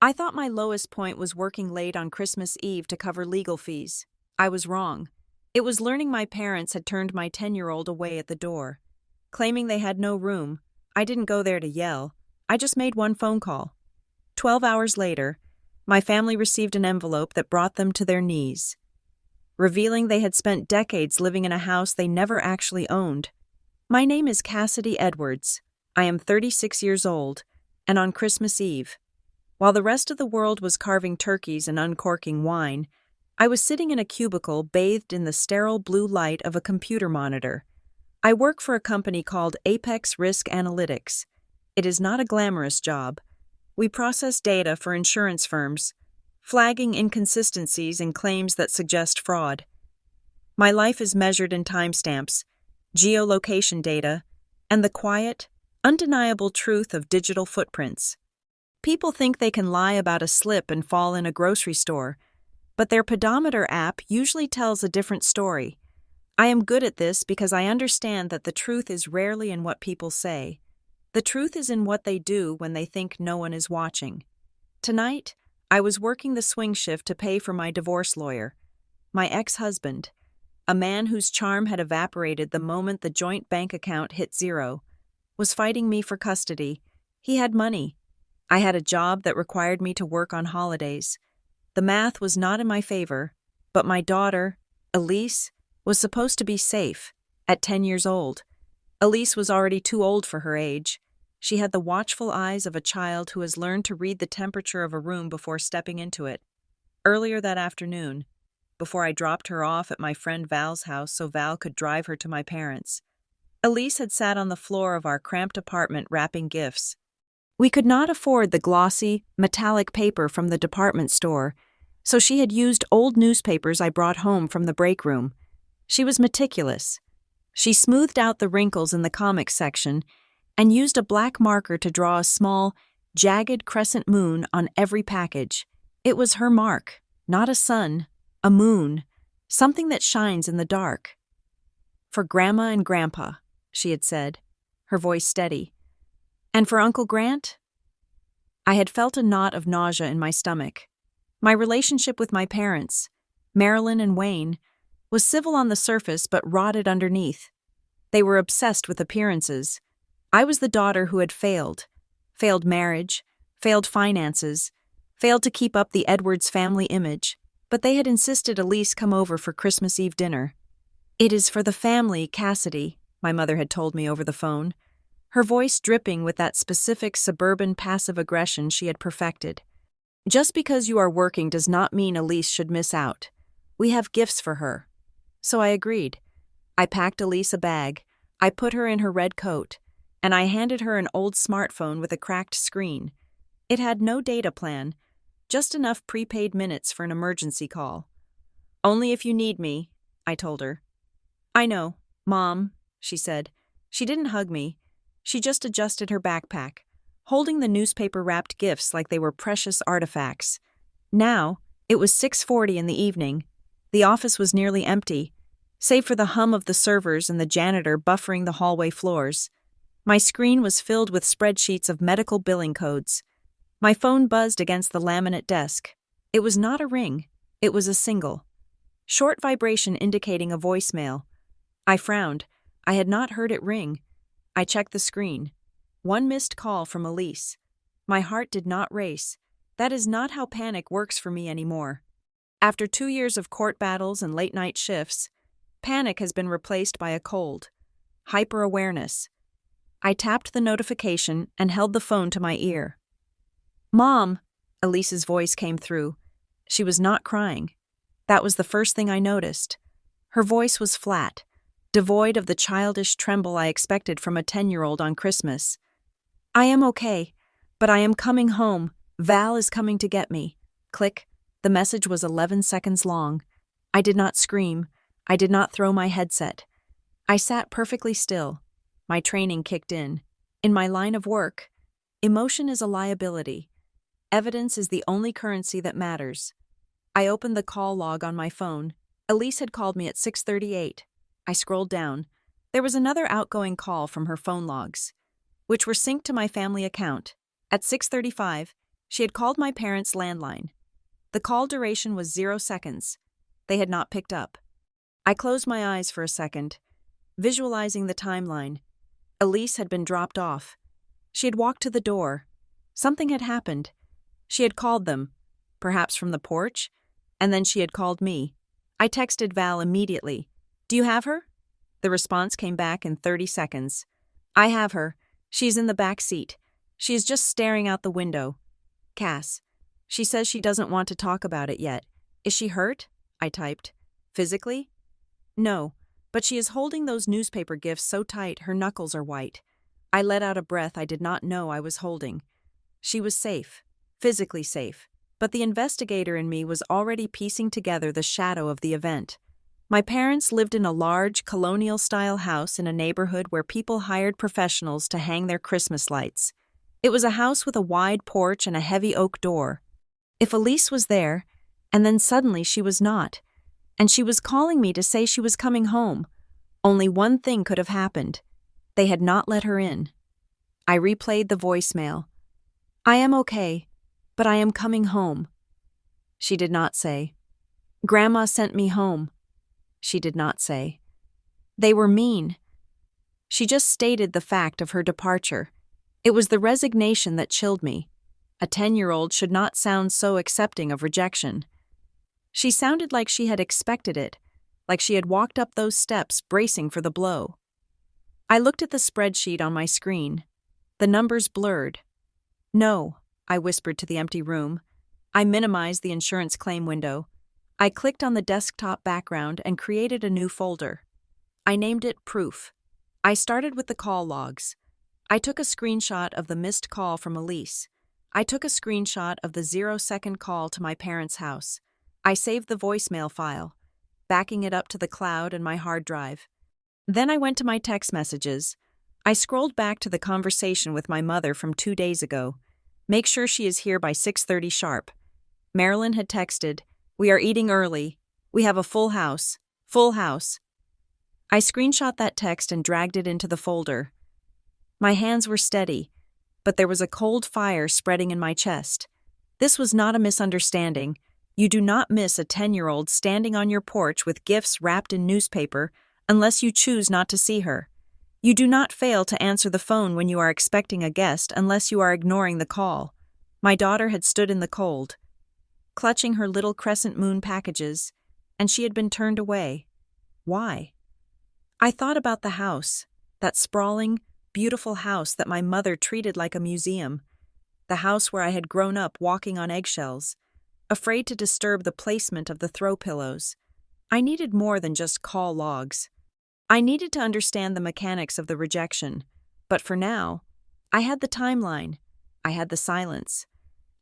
I thought my lowest point was working late on Christmas Eve to cover legal fees. I was wrong. It was learning my parents had turned my 10-year-old away at the door. Claiming they had no room, I didn't go there to yell. I just made one phone call. 12 hours later, my family received an envelope that brought them to their knees, revealing they had spent decades living in a house they never actually owned. My name is Cassidy Edwards. I am 36 years old, and on Christmas Eve, while the rest of the world was carving turkeys and uncorking wine, I was sitting in a cubicle bathed in the sterile blue light of a computer monitor. I work for a company called Apex Risk Analytics. It is not a glamorous job. We process data for insurance firms, flagging inconsistencies in claims that suggest fraud. My life is measured in timestamps, geolocation data, and the quiet, undeniable truth of digital footprints. People think they can lie about a slip and fall in a grocery store, but their pedometer app usually tells a different story. I am good at this because I understand that the truth is rarely in what people say. The truth is in what they do when they think no one is watching. Tonight, I was working the swing shift to pay for my divorce lawyer. My ex-husband, a man whose charm had evaporated the moment the joint bank account hit zero, was fighting me for custody. He had money. I had a job that required me to work on holidays. The math was not in my favor, but my daughter, Elise, was supposed to be safe at 10 years old. Elise was already too old for her age. She had the watchful eyes of a child who has learned to read the temperature of a room before stepping into it. Earlier that afternoon, before I dropped her off at my friend Val's house so Val could drive her to my parents', Elise had sat on the floor of our cramped apartment wrapping gifts. We could not afford the glossy, metallic paper from the department store, so she had used old newspapers I brought home from the break room. She was meticulous. She smoothed out the wrinkles in the comics section and used a black marker to draw a small, jagged crescent moon on every package. It was her mark, not a sun, a moon, something that shines in the dark. "For Grandma and Grandpa," she had said, her voice steady. "And for Uncle Grant?" I had felt a knot of nausea in my stomach. My relationship with my parents, Marilyn and Wayne, was civil on the surface but rotted underneath. They were obsessed with appearances. I was the daughter who had failed marriage, failed finances, failed to keep up the Edwards family image, but they had insisted Elise come over for Christmas Eve dinner. "It is for the family, Cassidy," my mother had told me over the phone, her voice dripping with that specific suburban passive aggression she had perfected. "Just because you are working does not mean Elise should miss out. We have gifts for her." So I agreed. I packed Elise a bag, I put her in her red coat, and I handed her an old smartphone with a cracked screen. It had no data plan, just enough prepaid minutes for an emergency call. "Only if you need me," I told her. "I know, Mom," she said. She didn't hug me. She just adjusted her backpack, holding the newspaper-wrapped gifts like they were precious artifacts. Now, it was 6:40 in the evening. The office was nearly empty, save for the hum of the servers and the janitor buffering the hallway floors. My screen was filled with spreadsheets of medical billing codes. My phone buzzed against the laminate desk. It was not a ring. It was a single. Short vibration indicating a voicemail. I frowned. I had not heard it ring. I checked the screen. One missed call from Elise. My heart did not race. That is not how panic works for me anymore. After 2 years of court battles and late-night shifts, panic has been replaced by a cold, hyper-awareness. I tapped the notification and held the phone to my ear. "Mom," Elise's voice came through. She was not crying. That was the first thing I noticed. Her voice was flat, devoid of the childish tremble I expected from a 10-year-old on Christmas. "I am okay, but I am coming home. Val is coming to get me." Click. The message was 11 seconds long. I did not scream. I did not throw my headset. I sat perfectly still. My training kicked in. In my line of work, emotion is a liability. Evidence is the only currency that matters. I opened the call log on my phone. Elise had called me at 6:38. I scrolled down. There was another outgoing call from her phone logs, which were synced to my family account. At 6:35, She had called my parents' landline. The call duration was 0 seconds. They had not picked up. I closed my eyes for a second, visualizing the timeline. Elise had been dropped off. She had walked to the door. Something had happened. She had called them, perhaps from the porch, and then she had called me. I texted Val immediately. "Do you have her?" The response came back in 30 seconds. "I have her. She's in the back seat. She is just staring out the window. Cass. She says she doesn't want to talk about it yet. Is she hurt?" I typed. "Physically?" "No, but she is holding those newspaper gifts so tight her knuckles are white." I let out a breath I did not know I was holding. She was safe, physically safe, but the investigator in me was already piecing together the shadow of the event. My parents lived in a large, colonial-style house in a neighborhood where people hired professionals to hang their Christmas lights. It was a house with a wide porch and a heavy oak door. If Elise was there, and then suddenly she was not, and she was calling me to say she was coming home, only one thing could have happened. They had not let her in. I replayed the voicemail. "I am okay, but I am coming home." She did not say. "Grandma sent me home." She did not say. "They were mean." She just stated the fact of her departure. It was the resignation that chilled me. A 10-year-old should not sound so accepting of rejection. She sounded like she had expected it, like she had walked up those steps bracing for the blow. I looked at the spreadsheet on my screen. The numbers blurred. "No," I whispered to the empty room. I minimized the insurance claim window. I clicked on the desktop background and created a new folder. I named it Proof. I started with the call logs. I took a screenshot of the missed call from Elise. I took a screenshot of the 0-second call to my parents' house. I saved the voicemail file, backing it up to the cloud and my hard drive. Then I went to my text messages. I scrolled back to the conversation with my mother from 2 days ago. "Make sure she is here by 6:30 sharp." Marilyn had texted, "We are eating early. We have a full house. Full house." I screenshot that text and dragged it into the folder. My hands were steady, but there was a cold fire spreading in my chest. This was not a misunderstanding. You do not miss a 10-year-old standing on your porch with gifts wrapped in newspaper unless you choose not to see her. You do not fail to answer the phone when you are expecting a guest unless you are ignoring the call. My daughter had stood in the cold, clutching her little crescent moon packages, and she had been turned away. Why? I thought about the house, that sprawling, beautiful house that my mother treated like a museum, the house where I had grown up walking on eggshells, afraid to disturb the placement of the throw pillows. I needed more than just call logs. I needed to understand the mechanics of the rejection, but for now, I had the timeline, I had the silence,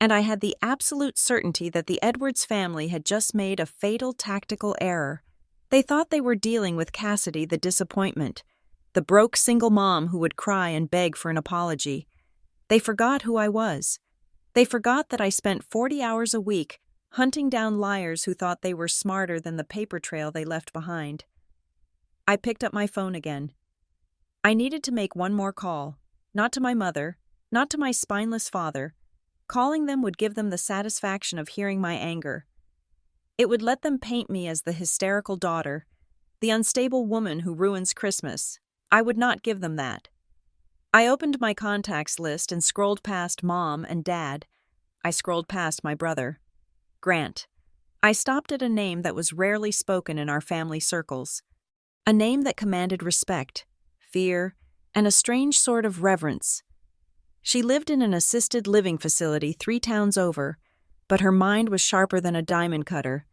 and I had the absolute certainty that the Edwards family had just made a fatal tactical error. They thought they were dealing with Cassidy the disappointment, the broke single mom who would cry and beg for an apology. They forgot who I was. They forgot that I spent 40 hours a week hunting down liars who thought they were smarter than the paper trail they left behind. I picked up my phone again. I needed to make one more call, not to my mother, not to my spineless father. Calling them would give them the satisfaction of hearing my anger. It would let them paint me as the hysterical daughter, the unstable woman who ruins Christmas. I would not give them that. I opened my contacts list and scrolled past Mom and Dad. I scrolled past my brother, Grant. I stopped at a name that was rarely spoken in our family circles. A name that commanded respect, fear, and a strange sort of reverence. She lived in an assisted living facility 3 towns over, but her mind was sharper than a diamond cutter.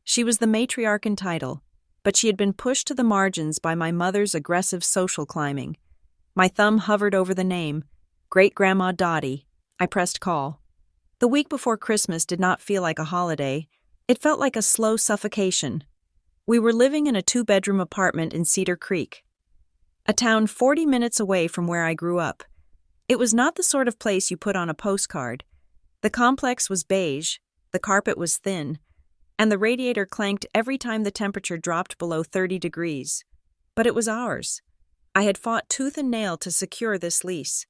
She was the matriarch in title, but she had been pushed to the margins by my mother's aggressive social climbing. My thumb hovered over the name, Great-Grandma Dottie. I pressed call. The week before Christmas did not feel like a holiday. It felt like a slow suffocation. We were living in a 2-bedroom apartment in Cedar Creek, a town 40 minutes away from where I grew up. It was not the sort of place you put on a postcard. The complex was beige, the carpet was thin, and the radiator clanked every time the temperature dropped below 30 degrees. But it was ours. I had fought tooth and nail to secure this lease.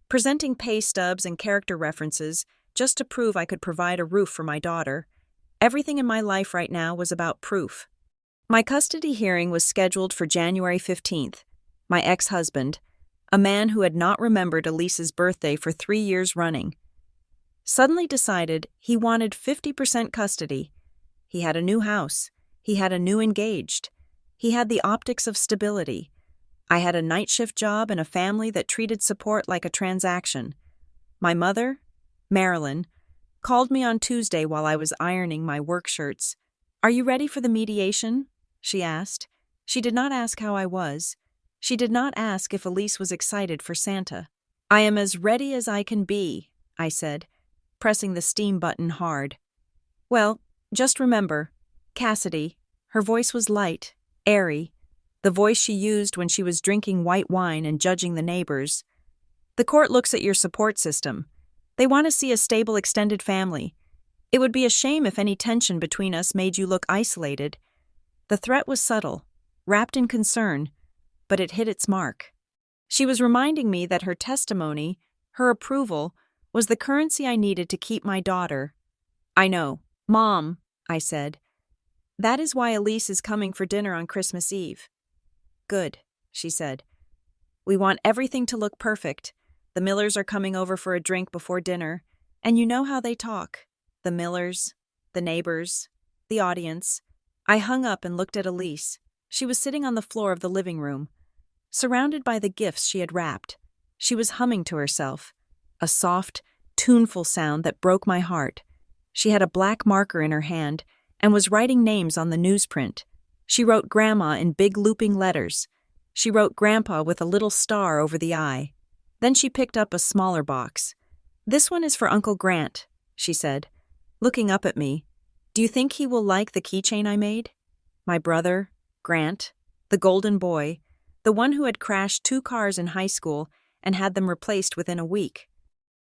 Presenting pay stubs and character references, just to prove I could provide a roof for my daughter. Everything in my life right now was about proof. My custody hearing was scheduled for January 15th. My ex-husband, a man who had not remembered Elise's birthday for 3 years running, suddenly decided he wanted 50% custody. He had a new house. He had a new engaged. He had the optics of stability. I had a night shift job and a family that treated support like a transaction. My mother, Marilyn, called me on Tuesday while I was ironing my work shirts. "Are you ready for the mediation?" she asked. She did not ask how I was. She did not ask if Elise was excited for Santa. "I am as ready as I can be," I said, pressing the steam button hard. "Well, just remember, Cassidy," her voice was light, airy, the voice she used when she was drinking white wine and judging the neighbors. "The court looks at your support system. They want to see a stable extended family. It would be a shame if any tension between us made you look isolated." The threat was subtle, wrapped in concern, but it hit its mark. She was reminding me that her testimony, her approval, was the currency I needed to keep my daughter. "I know, Mom," I said. "That is why Elise is coming for dinner on Christmas Eve." "Good," she said. "We want everything to look perfect. The Millers are coming over for a drink before dinner, and you know how they talk. The Millers, the neighbors, the audience." I hung up and looked at Elise. She was sitting on the floor of the living room, surrounded by the gifts she had wrapped. She was humming to herself, a soft, tuneful sound that broke my heart. She had a black marker in her hand and was writing names on the newsprint. She wrote Grandma in big looping letters. She wrote Grandpa with a little star over the I. Then she picked up a smaller box. "This one is for Uncle Grant," she said, looking up at me. "Do you think he will like the keychain I made?" My brother, Grant, the golden boy, the one who had crashed 2 cars in high school and had them replaced within a week.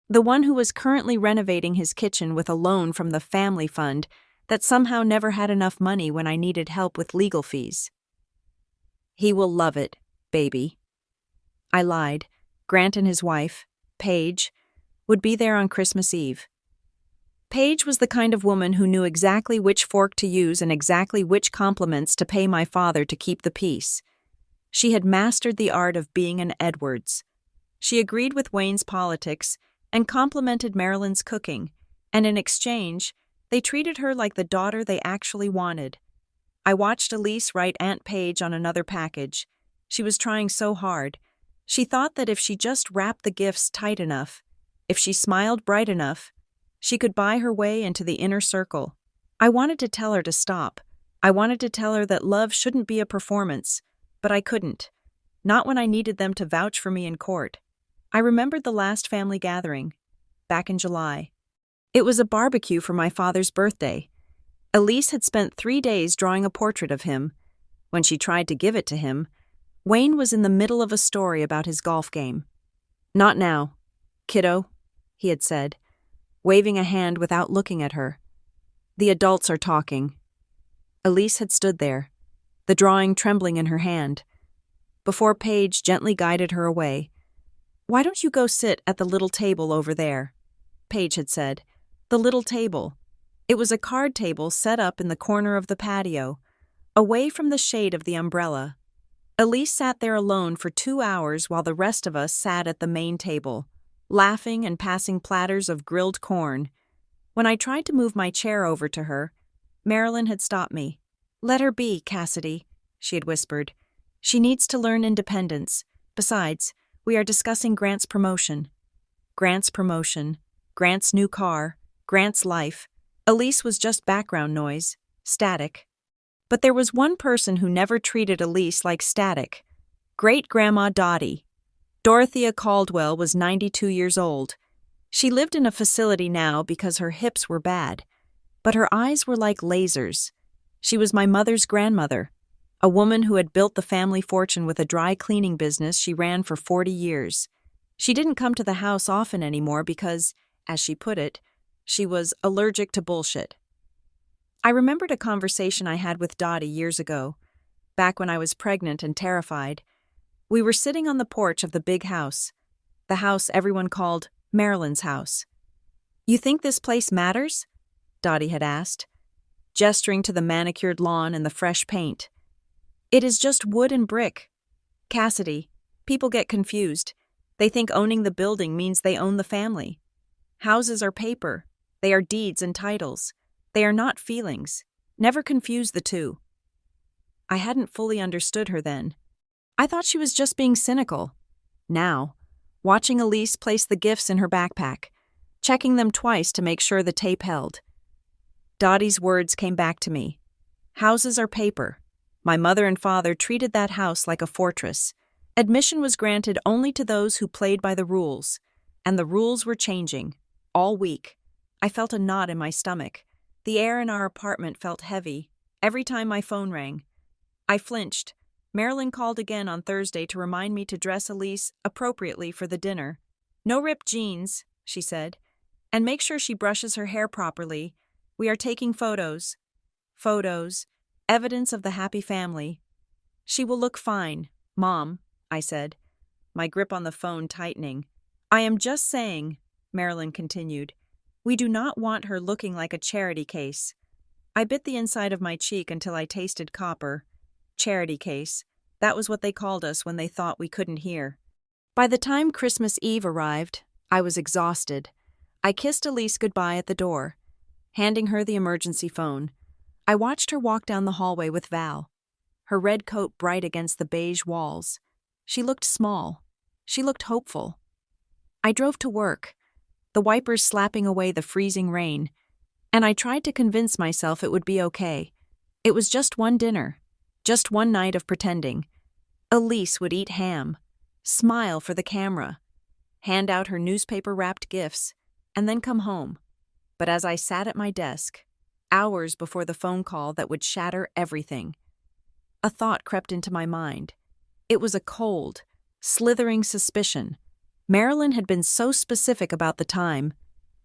The one who was currently renovating his kitchen with a loan from the family fund that somehow never had enough money when I needed help with legal fees. "He will love it, baby." I lied. Grant and his wife, Paige, would be there on Christmas Eve. Paige was the kind of woman who knew exactly which fork to use and exactly which compliments to pay my father to keep the peace. She had mastered the art of being an Edwards. She agreed with Wayne's politics and complimented Marilyn's cooking, and in exchange, they treated her like the daughter they actually wanted. I watched Elise write Aunt Paige on another package. She was trying so hard. She thought that if she just wrapped the gifts tight enough, if she smiled bright enough, she could buy her way into the inner circle. I wanted to tell her to stop. I wanted to tell her that love shouldn't be a performance, but I couldn't. Not when I needed them to vouch for me in court. I remembered the last family gathering, back in July. It was a barbecue for my father's birthday. Elise had spent 3 days drawing a portrait of him. When she tried to give it to him, Wayne was in the middle of a story about his golf game. "Not now, kiddo," he had said, waving a hand without looking at her. "The adults are talking." Elise had stood there, the drawing trembling in her hand, before Paige gently guided her away. "Why don't you go sit at the little table over there?" Paige had said. The little table. It was a card table set up in the corner of the patio, away from the shade of the umbrella. Elise sat there alone for 2 hours while the rest of us sat at the main table, laughing and passing platters of grilled corn. When I tried to move my chair over to her, Marilyn had stopped me. "Let her be, Cassidy," she had whispered. "She needs to learn independence. Besides, we are discussing Grant's promotion." Grant's promotion, Grant's new car, Grant's life. Elise was just background noise, static. But there was one person who never treated Elise like static. Great-Grandma Dottie. Dorothea Caldwell was 92 years old. She lived in a facility now because her hips were bad, but her eyes were like lasers. She was my mother's grandmother, a woman who had built the family fortune with a dry cleaning business she ran for 40 years. She didn't come to the house often anymore because, as she put it, she was allergic to bullshit. I remembered a conversation I had with Dottie years ago, back when I was pregnant and terrified. We were sitting on the porch of the big house, the house everyone called Marilyn's house. You think this place matters? Dottie had asked, gesturing to the manicured lawn and the fresh paint. It is just wood and brick. Cassidy, people get confused. They think owning the building means they own the family. Houses are paper. They are deeds and titles. They are not feelings. Never confuse the two. I hadn't fully understood her then. I thought she was just being cynical. Now, watching Elise place the gifts in her backpack, checking them twice to make sure the tape held. Dottie's words came back to me. Houses are paper. My mother and father treated that house like a fortress. Admission was granted only to those who played by the rules, and the rules were changing. All week, I felt a knot in my stomach. The air in our apartment felt heavy. Every time my phone rang, I flinched. Marilyn called again on Thursday to remind me to dress Elise appropriately for the dinner. No ripped jeans, she said, and make sure she brushes her hair properly. We are taking photos. Photos. Evidence of the happy family. She will look fine, Mom, I said, my grip on the phone tightening. I am just saying, Marilyn continued, we do not want her looking like a charity case. I bit the inside of my cheek until I tasted copper. Charity case. That was what they called us when they thought we couldn't hear. By the time Christmas Eve arrived, I was exhausted. I kissed Elise goodbye at the door, handing her the emergency phone. I watched her walk down the hallway with Val, her red coat bright against the beige walls. She looked small. She looked hopeful. I drove to work, the wipers slapping away the freezing rain, and I tried to convince myself it would be okay. It was just one dinner, just one night of pretending. Elise would eat ham, smile for the camera, hand out her newspaper-wrapped gifts, and then come home. But as I sat at my desk, hours before the phone call that would shatter everything, a thought crept into my mind. It was a cold, slithering suspicion. Marilyn had been so specific about the time,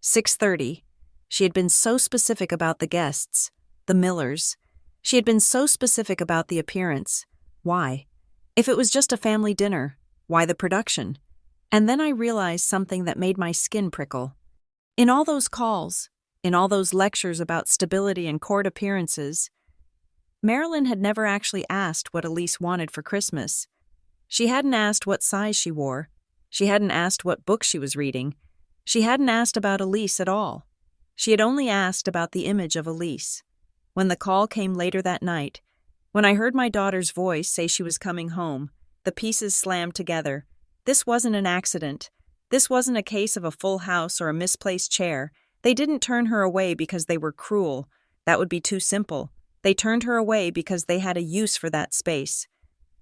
6:30. She had been so specific about the guests, the Millers. She had been so specific about the appearance. Why? If it was just a family dinner, why the production? And then I realized something that made my skin prickle. In all those calls, in all those lectures about stability and court appearances, Marilyn had never actually asked what Elise wanted for Christmas. She hadn't asked what size she wore. She hadn't asked what book she was reading. She hadn't asked about Elise at all. She had only asked about the image of Elise. When the call came later that night, when I heard my daughter's voice say she was coming home, the pieces slammed together. This wasn't an accident. This wasn't a case of a full house or a misplaced chair. They didn't turn her away because they were cruel. That would be too simple. They turned her away because they had a use for that space.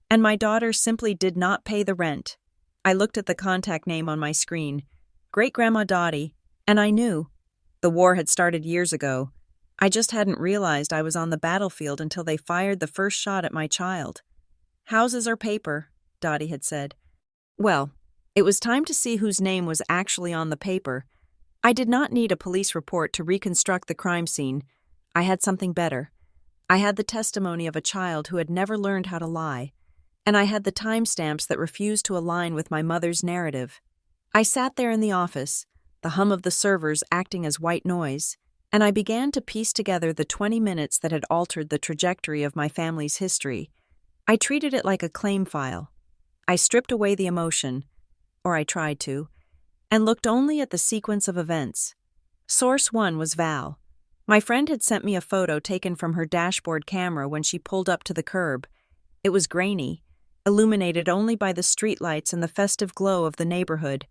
And my daughter simply did not pay the rent. I looked at the contact name on my screen, Great-Grandma Dottie, and I knew. The war had started years ago. I just hadn't realized I was on the battlefield until they fired the first shot at my child. Houses are paper, Dottie had said. Well, it was time to see whose name was actually on the paper. I did not need a police report to reconstruct the crime scene. I had something better. I had the testimony of a child who had never learned how to lie, and I had the timestamps that refused to align with my mother's narrative. I sat there in the office, the hum of the servers acting as white noise, and I began to piece together the 20 minutes that had altered the trajectory of my family's history. I treated it like a claim file. I stripped away the emotion, or I tried to, and looked only at the sequence of events. Source 1 was Val. My friend had sent me a photo taken from her dashboard camera when she pulled up to the curb. It was grainy, illuminated only by the streetlights and the festive glow of the neighborhood.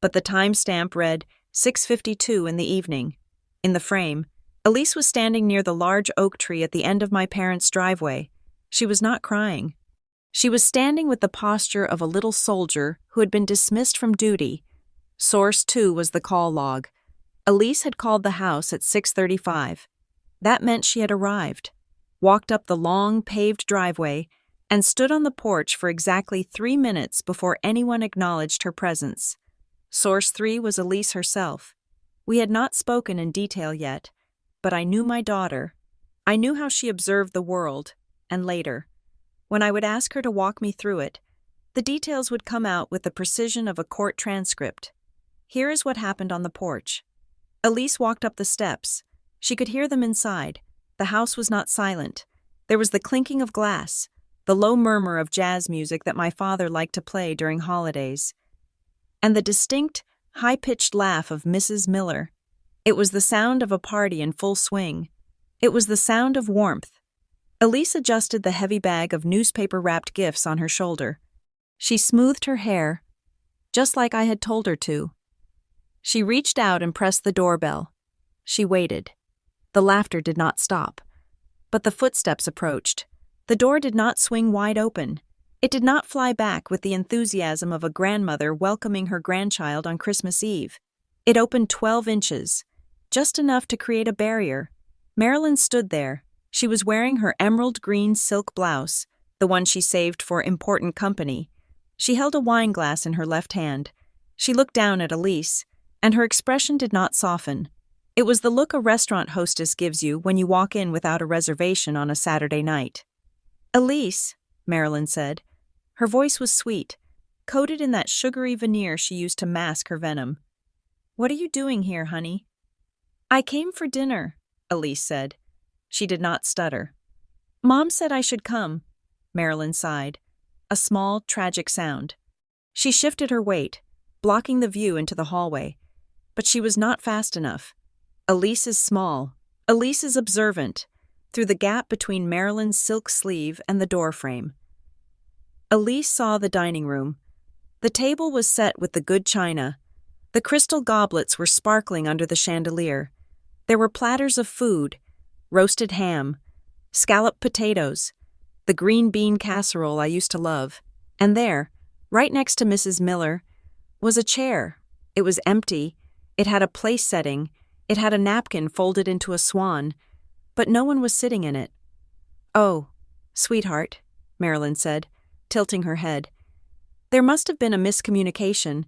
But the timestamp read 6:52 in the evening. In the frame, Elise was standing near the large oak tree at the end of my parents' driveway. She was not crying. She was standing with the posture of a little soldier who had been dismissed from duty. Source 2 was the call log. Elise had called the house at 6:35. That meant she had arrived, walked up the long, paved driveway, and stood on the porch for exactly 3 minutes before anyone acknowledged her presence. Source 3 was Elise herself. We had not spoken in detail yet, but I knew my daughter. I knew how she observed the world, and later, when I would ask her to walk me through it, the details would come out with the precision of a court transcript. Here is what happened on the porch. Elise walked up the steps. She could hear them inside. The house was not silent. There was the clinking of glass, the low murmur of jazz music that my father liked to play during holidays, and the distinct, high-pitched laugh of Mrs. Miller. It was the sound of a party in full swing. It was the sound of warmth. Elise adjusted the heavy bag of newspaper-wrapped gifts on her shoulder. She smoothed her hair, just like I had told her to. She reached out and pressed the doorbell. She waited. The laughter did not stop. But the footsteps approached. The door did not swing wide open. It did not fly back with the enthusiasm of a grandmother welcoming her grandchild on Christmas Eve. It opened 12 inches, just enough to create a barrier. Marilyn stood there. She was wearing her emerald green silk blouse, the one she saved for important company. She held a wine glass in her left hand. She looked down at Elise, and her expression did not soften. It was the look a restaurant hostess gives you when you walk in without a reservation on a Saturday night. "Elise," Marilyn said. Her voice was sweet, coated in that sugary veneer she used to mask her venom. "What are you doing here, honey?" "I came for dinner," Elise said. She did not stutter. "Mom said I should come," Marilyn sighed, a small, tragic sound. She shifted her weight, blocking the view into the hallway. But she was not fast enough. Elise is small. Elise is observant, through the gap between Marilyn's silk sleeve and the door frame. Elise saw the dining room. The table was set with the good china. The crystal goblets were sparkling under the chandelier. There were platters of food, roasted ham, scalloped potatoes, the green bean casserole I used to love. And there, right next to Mrs. Miller, was a chair. It was empty. It had a place setting. It had a napkin folded into a swan. But no one was sitting in it. "Oh, sweetheart," Marilyn said, tilting her head. "There must have been a miscommunication.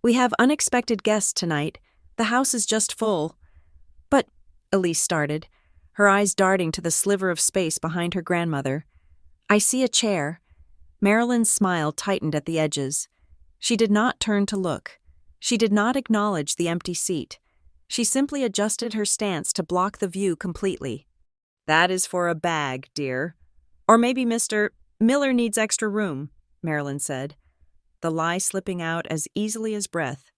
We have unexpected guests tonight. The house is just full." "But," Elise started, her eyes darting to the sliver of space behind her grandmother. "I see a chair." Marilyn's smile tightened at the edges. She did not turn to look. She did not acknowledge the empty seat. She simply adjusted her stance to block the view completely. "That is for a bag, dear. Or maybe Mr. Miller needs extra room," Marilyn said, the lie slipping out as easily as breath.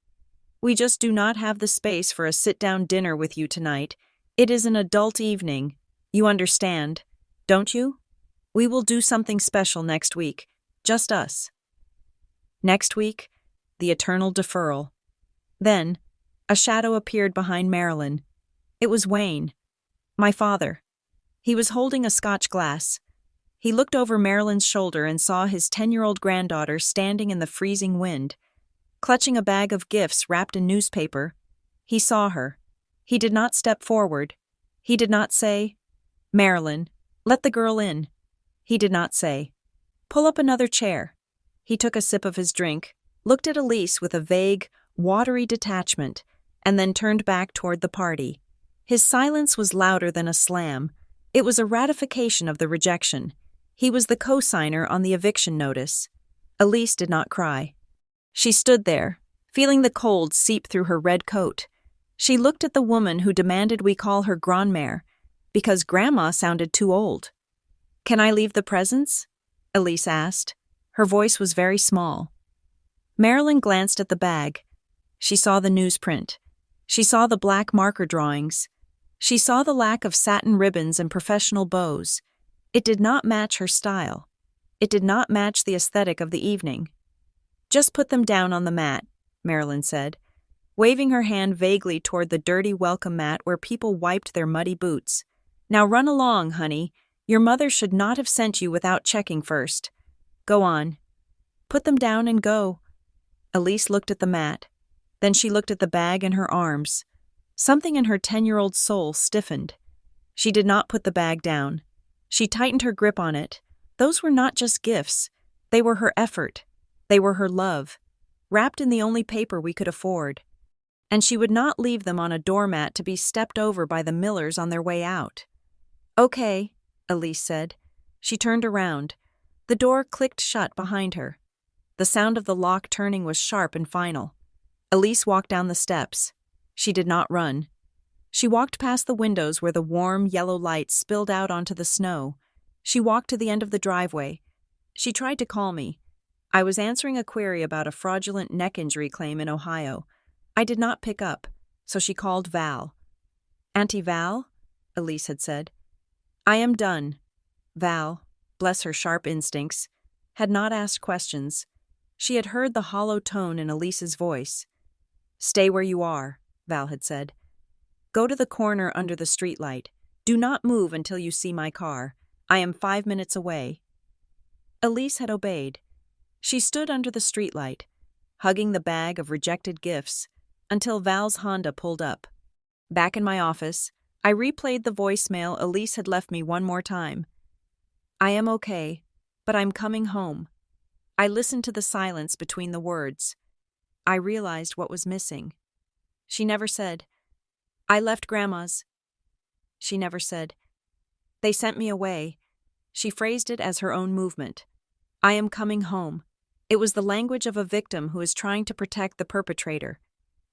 "We just do not have the space for a sit-down dinner with you tonight. It is an adult evening. You understand, don't you? We will do something special next week. Just us." Next week, the eternal deferral. Then, a shadow appeared behind Marilyn. It was Wayne, my father. He was holding a Scotch glass. He looked over Marilyn's shoulder and saw his 10-year-old granddaughter standing in the freezing wind, clutching a bag of gifts wrapped in newspaper. He saw her. He did not step forward. He did not say, "Marilyn, let the girl in." He did not say, "Pull up another chair." He took a sip of his drink, looked at Elise with a vague, watery detachment, and then turned back toward the party. His silence was louder than a slam. It was a ratification of the rejection. He was the co-signer on the eviction notice. Elise did not cry. She stood there, feeling the cold seep through her red coat. She looked at the woman who demanded we call her grandmère, because Grandma sounded too old. "Can I leave the presents?" Elise asked. Her voice was very small. Marilyn glanced at the bag. She saw the newsprint. She saw the black marker drawings. She saw the lack of satin ribbons and professional bows. It did not match her style. It did not match the aesthetic of the evening. "Just put them down on the mat," Marilyn said, waving her hand vaguely toward the dirty welcome mat where people wiped their muddy boots. "Now run along, honey. Your mother should not have sent you without checking first. Go on. Put them down and go." Elise looked at the mat. Then she looked at the bag in her arms. Something in her 10-year-old soul stiffened. She did not put the bag down. She tightened her grip on it. Those were not just gifts. They were her effort. They were her love, wrapped in the only paper we could afford. And she would not leave them on a doormat to be stepped over by the Millers on their way out. "Okay," Elise said. She turned around. The door clicked shut behind her. The sound of the lock turning was sharp and final. Elise walked down the steps. She did not run. She walked past the windows where the warm, yellow light spilled out onto the snow. She walked to the end of the driveway. She tried to call me. I was answering a query about a fraudulent neck injury claim in Ohio. I did not pick up, so she called Val. "Auntie Val?" Elise had said. "I am done." Val, bless her sharp instincts, had not asked questions. She had heard the hollow tone in Elise's voice. "Stay where you are," Val had said. "Go to the corner under the streetlight. Do not move until you see my car. I am 5 minutes away." Elise had obeyed. She stood under the streetlight, hugging the bag of rejected gifts, until Val's Honda pulled up. Back in my office, I replayed the voicemail Elise had left me one more time. "I am okay, but I'm coming home." I listened to the silence between the words. I realized what was missing. She never said, "I left Grandma's." She never said, "They sent me away." She phrased it as her own movement. "I am coming home." It was the language of a victim who is trying to protect the perpetrator.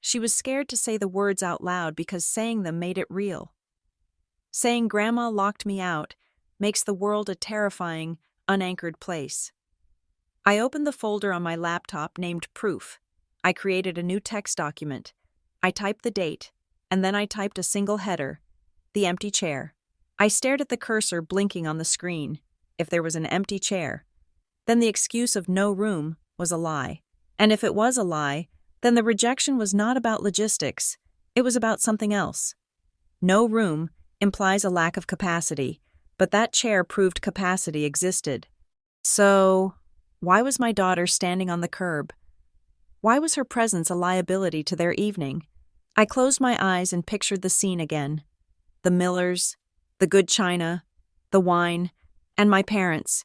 She was scared to say the words out loud because saying them made it real. Saying "Grandma locked me out" makes the world a terrifying, unanchored place. I opened the folder on my laptop named Proof. I created a new text document. I typed the date, and then I typed a single header: the empty chair. I stared at the cursor blinking on the screen. If there was an empty chair, then the excuse of no room was a lie. And if it was a lie, then the rejection was not about logistics. It was about something else. No room implies a lack of capacity, but that chair proved capacity existed. So, why was my daughter standing on the curb? Why was her presence a liability to their evening? I closed my eyes and pictured the scene again. The Millers, the good china, the wine, and my parents,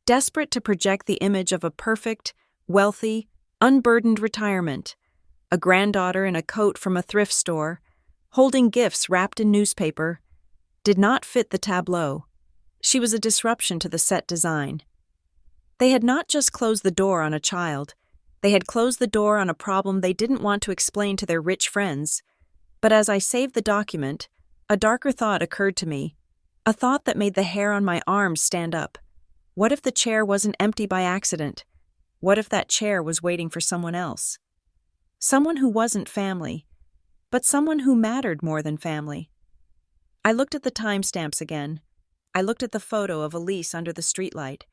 desperate to project the image of a perfect, wealthy, unburdened retirement. A granddaughter in a coat from a thrift store, holding gifts wrapped in newspaper, did not fit the tableau. She was a disruption to the set design. They had not just closed the door on a child, they had closed the door on a problem they didn't want to explain to their rich friends. But as I saved the document, a darker thought occurred to me, a thought that made the hair on my arms stand up. What if the chair wasn't empty by accident? What if that chair was waiting for someone else? Someone who wasn't family, but someone who mattered more than family. I looked at the timestamps again. I looked at the photo of Elise under the streetlight,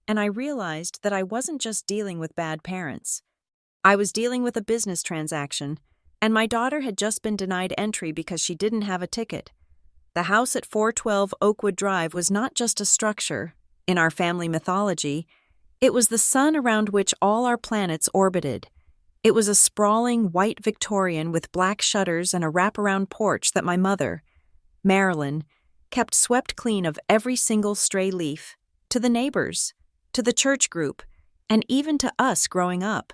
and I realized that I wasn't just dealing with bad parents. I was dealing with a business transaction, and my daughter had just been denied entry because she didn't have a ticket. The house at 412 Oakwood Drive was not just a structure. In our family mythology, it was the sun around which all our planets orbited. It was a sprawling white Victorian with black shutters and a wraparound porch that my mother, Marilyn, kept swept clean of every single stray leaf, to the neighbors, to the church group, and even to us growing up.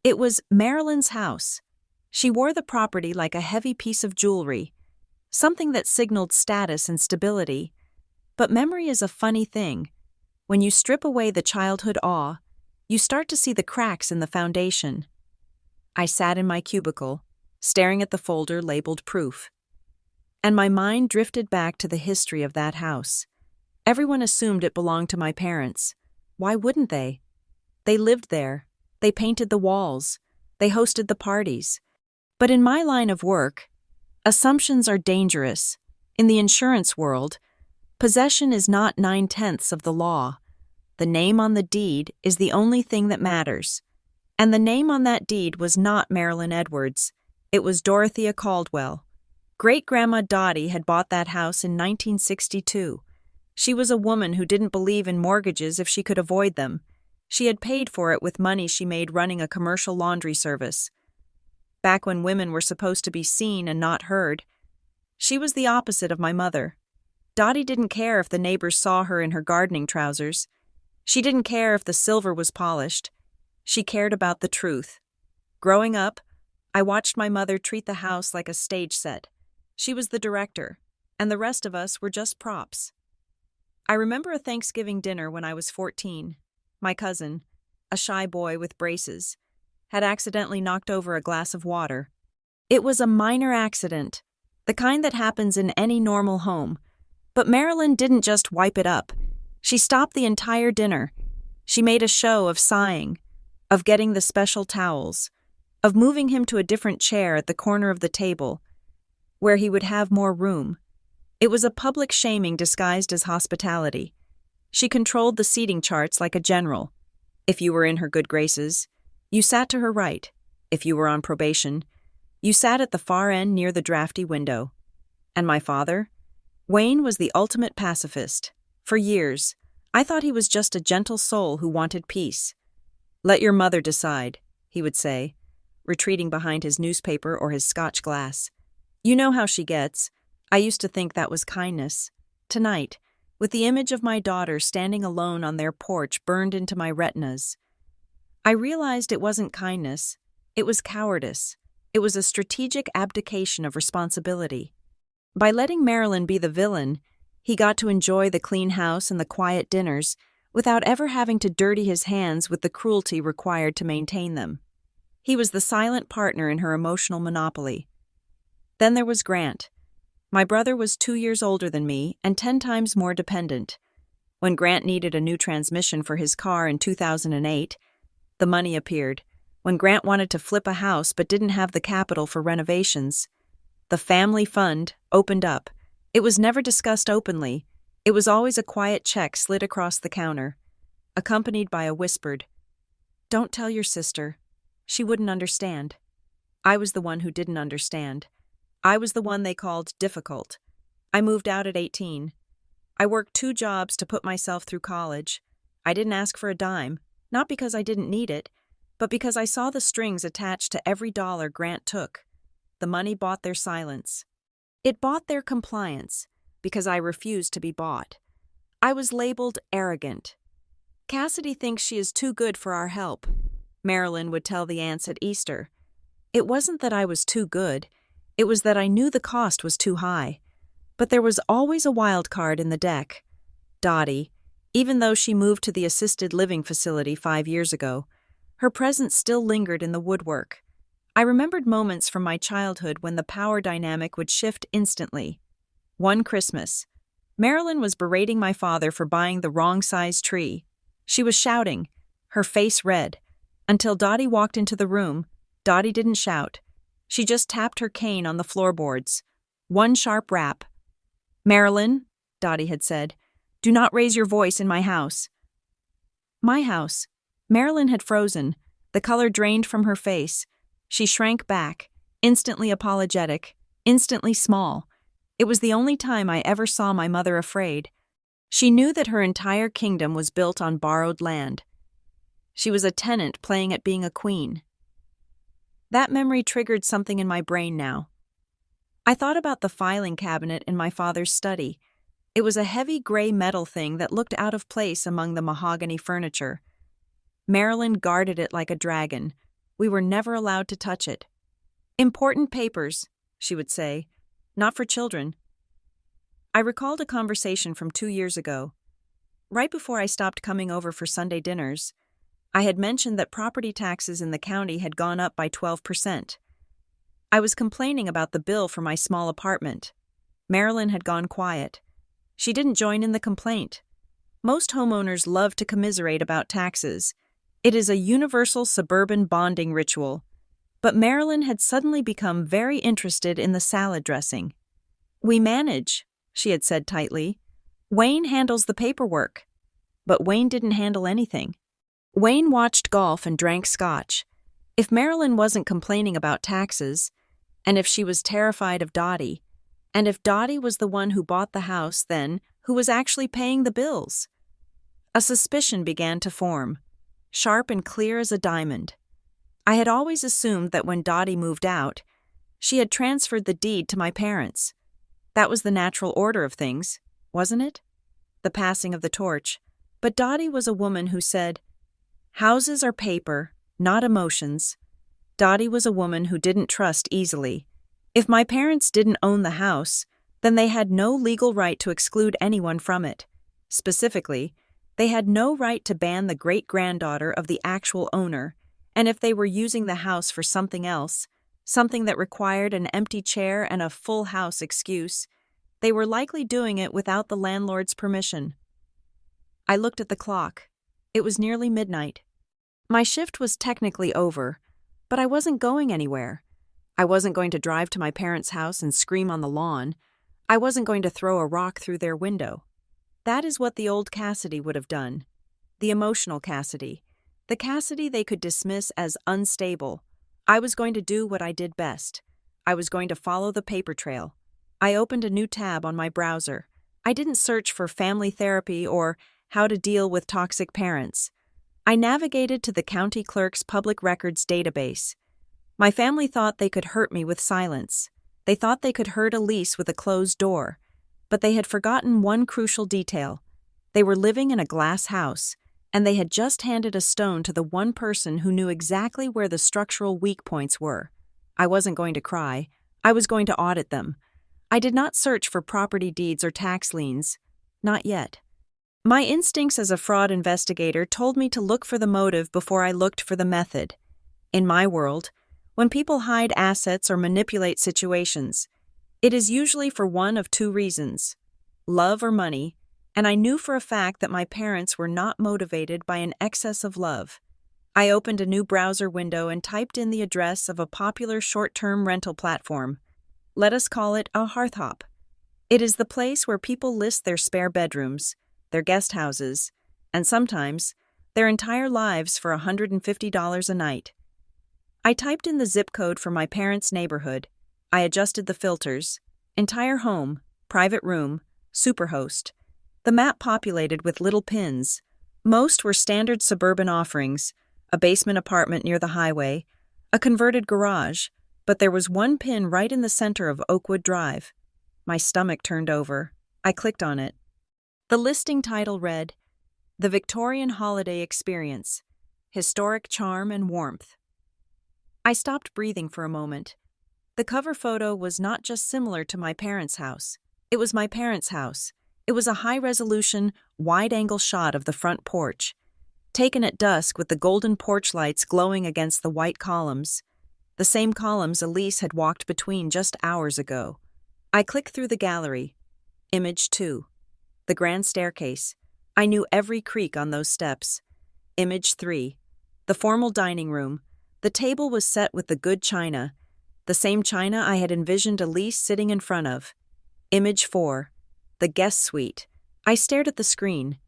It was Marilyn's house. She wore the property like a heavy piece of jewelry, something that signaled status and stability. But memory is a funny thing. When you strip away the childhood awe, you start to see the cracks in the foundation. I sat in my cubicle, staring at the folder labeled Proof. And my mind drifted back to the history of that house. Everyone assumed it belonged to my parents. Why wouldn't they? They lived there. They painted the walls. They hosted the parties. But in my line of work, assumptions are dangerous. In the insurance world, possession is not 9/10 of the law. The name on the deed is the only thing that matters. And the name on that deed was not Marilyn Edwards. It was Dorothea Caldwell. Great-Grandma Dottie had bought that house in 1962. She was a woman who didn't believe in mortgages if she could avoid them. She had paid for it with money she made running a commercial laundry service. Back when women were supposed to be seen and not heard, she was the opposite of my mother. Dottie didn't care if the neighbors saw her in her gardening trousers. She didn't care if the silver was polished. She cared about the truth. Growing up, I watched my mother treat the house like a stage set. She was the director, and the rest of us were just props. I remember a Thanksgiving dinner when I was 14. My cousin, a shy boy with braces, had accidentally knocked over a glass of water. It was a minor accident, the kind that happens in any normal home. But Marilyn didn't just wipe it up. She stopped the entire dinner. She made a show of sighing, of getting the special towels, of moving him to a different chair at the corner of the table, where he would have more room. It was a public shaming disguised as hospitality. She controlled the seating charts like a general. If you were in her good graces, you sat to her right. If you were on probation, you sat at the far end near the drafty window. And my father? Wayne was the ultimate pacifist. For years, I thought he was just a gentle soul who wanted peace. "Let your mother decide," he would say, retreating behind his newspaper or his Scotch glass. "You know how she gets." I used to think that was kindness. Tonight, with the image of my daughter standing alone on their porch burned into my retinas, I realized it wasn't kindness, it was cowardice. It was a strategic abdication of responsibility. By letting Marilyn be the villain, he got to enjoy the clean house and the quiet dinners without ever having to dirty his hands with the cruelty required to maintain them. He was the silent partner in her emotional monopoly. Then there was Grant. My brother was 2 years older than me and 10 times more dependent. When Grant needed a new transmission for his car in 2008, the money appeared. When Grant wanted to flip a house but didn't have the capital for renovations, the family fund opened up. It was never discussed openly. It was always a quiet check slid across the counter, accompanied by a whispered, "Don't tell your sister. She wouldn't understand." I was the one who didn't understand. I was the one they called difficult. I moved out at 18. I worked 2 jobs to put myself through college. I didn't ask for a dime, not because I didn't need it, but because I saw the strings attached to every dollar Grant took. The money bought their silence. It bought their compliance, because I refused to be bought. I was labeled arrogant. "Cassidy thinks she is too good for our help," Marilyn would tell the aunts at Easter. It wasn't that I was too good. It was that I knew the cost was too high. But there was always a wild card in the deck. Dottie, even though she moved to the assisted living facility 5 years ago, her presence still lingered in the woodwork. I remembered moments from my childhood when the power dynamic would shift instantly. One Christmas, Marilyn was berating my father for buying the wrong size tree. She was shouting, her face red, until Dottie walked into the room. Dottie didn't shout. She just tapped her cane on the floorboards. One sharp rap. "Marilyn," Dottie had said, "do not raise your voice in my house." My house. Marilyn had frozen. The color drained from her face. She shrank back, instantly apologetic, instantly small. It was the only time I ever saw my mother afraid. She knew that her entire kingdom was built on borrowed land. She was a tenant playing at being a queen. That memory triggered something in my brain now. I thought about the filing cabinet in my father's study. It was a heavy gray metal thing that looked out of place among the mahogany furniture. Marilyn guarded it like a dragon. We were never allowed to touch it. "Important papers," she would say, "not for children." I recalled a conversation from 2 years ago. Right before I stopped coming over for Sunday dinners, I had mentioned that property taxes in the county had gone up by 12%. I was complaining about the bill for my small apartment. Marilyn had gone quiet. She didn't join in the complaint. Most homeowners love to commiserate about taxes. It is a universal suburban bonding ritual. But Marilyn had suddenly become very interested in the salad dressing. "We manage," she had said tightly. "Wayne handles the paperwork." But Wayne didn't handle anything. Wayne watched golf and drank scotch. If Marilyn wasn't complaining about taxes, and if she was terrified of Dottie, and if Dottie was the one who bought the house, then who was actually paying the bills? A suspicion began to form, sharp and clear as a diamond. I had always assumed that when Dottie moved out, she had transferred the deed to my parents. That was the natural order of things, wasn't it? The passing of the torch. But Dottie was a woman who said, "Houses are paper, not emotions." Dottie was a woman who didn't trust easily. If my parents didn't own the house, then they had no legal right to exclude anyone from it. Specifically, they had no right to ban the great-granddaughter of the actual owner, and if they were using the house for something else, something that required an empty chair and a full house excuse. They were likely doing it without the landlord's permission. I looked at the clock. It was nearly midnight. My shift was technically over, but I wasn't going anywhere. I wasn't going to drive to my parents' house and scream on the lawn. I wasn't going to throw a rock through their window. That is what the old Cassidy would have done. The emotional Cassidy. The Cassidy they could dismiss as unstable. I was going to do what I did best. I was going to follow the paper trail. I opened a new tab on my browser. I didn't search for family therapy or how to deal with toxic parents. I navigated to the county clerk's public records database. My family thought they could hurt me with silence. They thought they could hurt Elise with a closed door. But they had forgotten one crucial detail. They were living in a glass house, and they had just handed a stone to the one person who knew exactly where the structural weak points were. I wasn't going to cry. I was going to audit them. I did not search for property deeds or tax liens. Not yet. My instincts as a fraud investigator told me to look for the motive before I looked for the method. In my world, when people hide assets or manipulate situations, it is usually for one of two reasons: love or money, and I knew for a fact that my parents were not motivated by an excess of love. I opened a new browser window and typed in the address of a popular short-term rental platform. Let us call it a Hearthop. It is the place where people list their spare bedrooms, their guest houses, and sometimes their entire lives for $150 a night. I typed in the zip code for my parents' neighborhood. I adjusted the filters. Entire home, private room, superhost. The map populated with little pins. Most were standard suburban offerings, a basement apartment near the highway, a converted garage, but there was one pin right in the center of Oakwood Drive. My stomach turned over. I clicked on it. The listing title read, "The Victorian Holiday Experience, Historic Charm and Warmth." I stopped breathing for a moment. The cover photo was not just similar to my parents' house. It was my parents' house. It was a high-resolution, wide-angle shot of the front porch, taken at dusk with the golden porch lights glowing against the white columns, the same columns Elise had walked between just hours ago. I clicked through the gallery. Image 2. The grand staircase. I knew every creak on those steps. Image 3. The formal dining room. The table was set with the good china, the same china I had envisioned Elise sitting in front of. Image 4. The guest suite. I stared at the screen.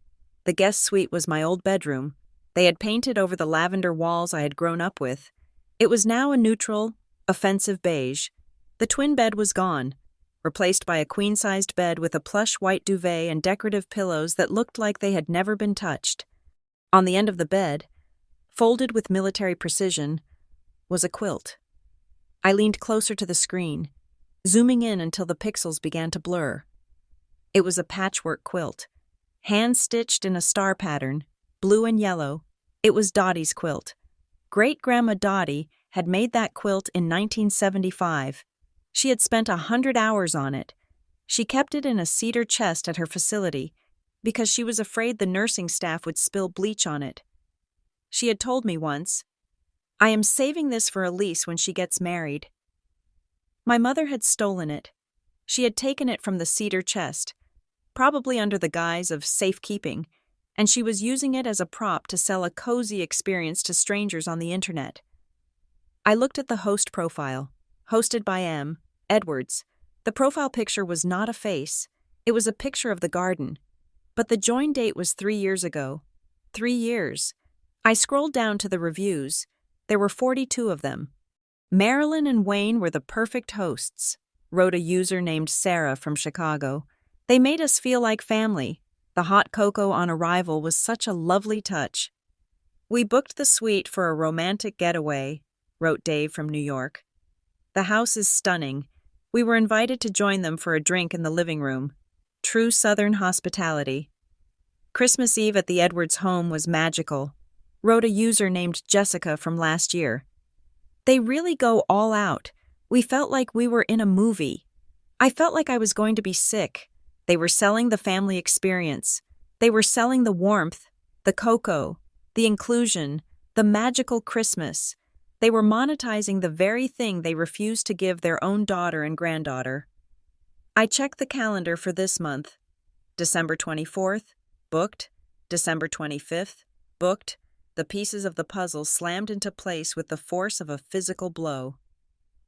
The guest suite was my old bedroom. They had painted over the lavender walls I had grown up with. It was now a neutral, offensive beige. The twin bed was gone, replaced by a queen-sized bed with a plush white duvet and decorative pillows that looked like they had never been touched. On the end of the bed, folded with military precision, was a quilt. I leaned closer to the screen, zooming in until the pixels began to blur. It was a patchwork quilt, hand-stitched in a star pattern, blue and yellow. It was Dottie's quilt. Great-Grandma Dottie had made that quilt in 1975. She had spent 100 hours on it. She kept it in a cedar chest at her facility because she was afraid the nursing staff would spill bleach on it. She had told me once, "I am saving this for Elise when she gets married." My mother had stolen it. She had taken it from the cedar chest, probably under the guise of safekeeping, and she was using it as a prop to sell a cozy experience to strangers on the internet. I looked at the host profile, hosted by M. Edwards. The profile picture was not a face. It was a picture of the garden. But the join date was 3 years ago. 3 years. I scrolled down to the reviews. There were 42 of them. Marilyn and Wayne were the perfect hosts, wrote a user named Sarah from Chicago. They made us feel like family. The hot cocoa on arrival was such a lovely touch. We booked the suite for a romantic getaway, wrote Dave from New York. The house is stunning. We were invited to join them for a drink in the living room. True Southern hospitality. Christmas Eve at the Edwards home was magical, wrote a user named Jessica from last year. They really go all out. We felt like we were in a movie. I felt like I was going to be sick. They were selling the family experience. They were selling the warmth, the cocoa, the inclusion, the magical Christmas. They were monetizing the very thing they refused to give their own daughter and granddaughter. I checked the calendar for this month. December 24th, booked. December 25th, booked. The pieces of the puzzle slammed into place with the force of a physical blow.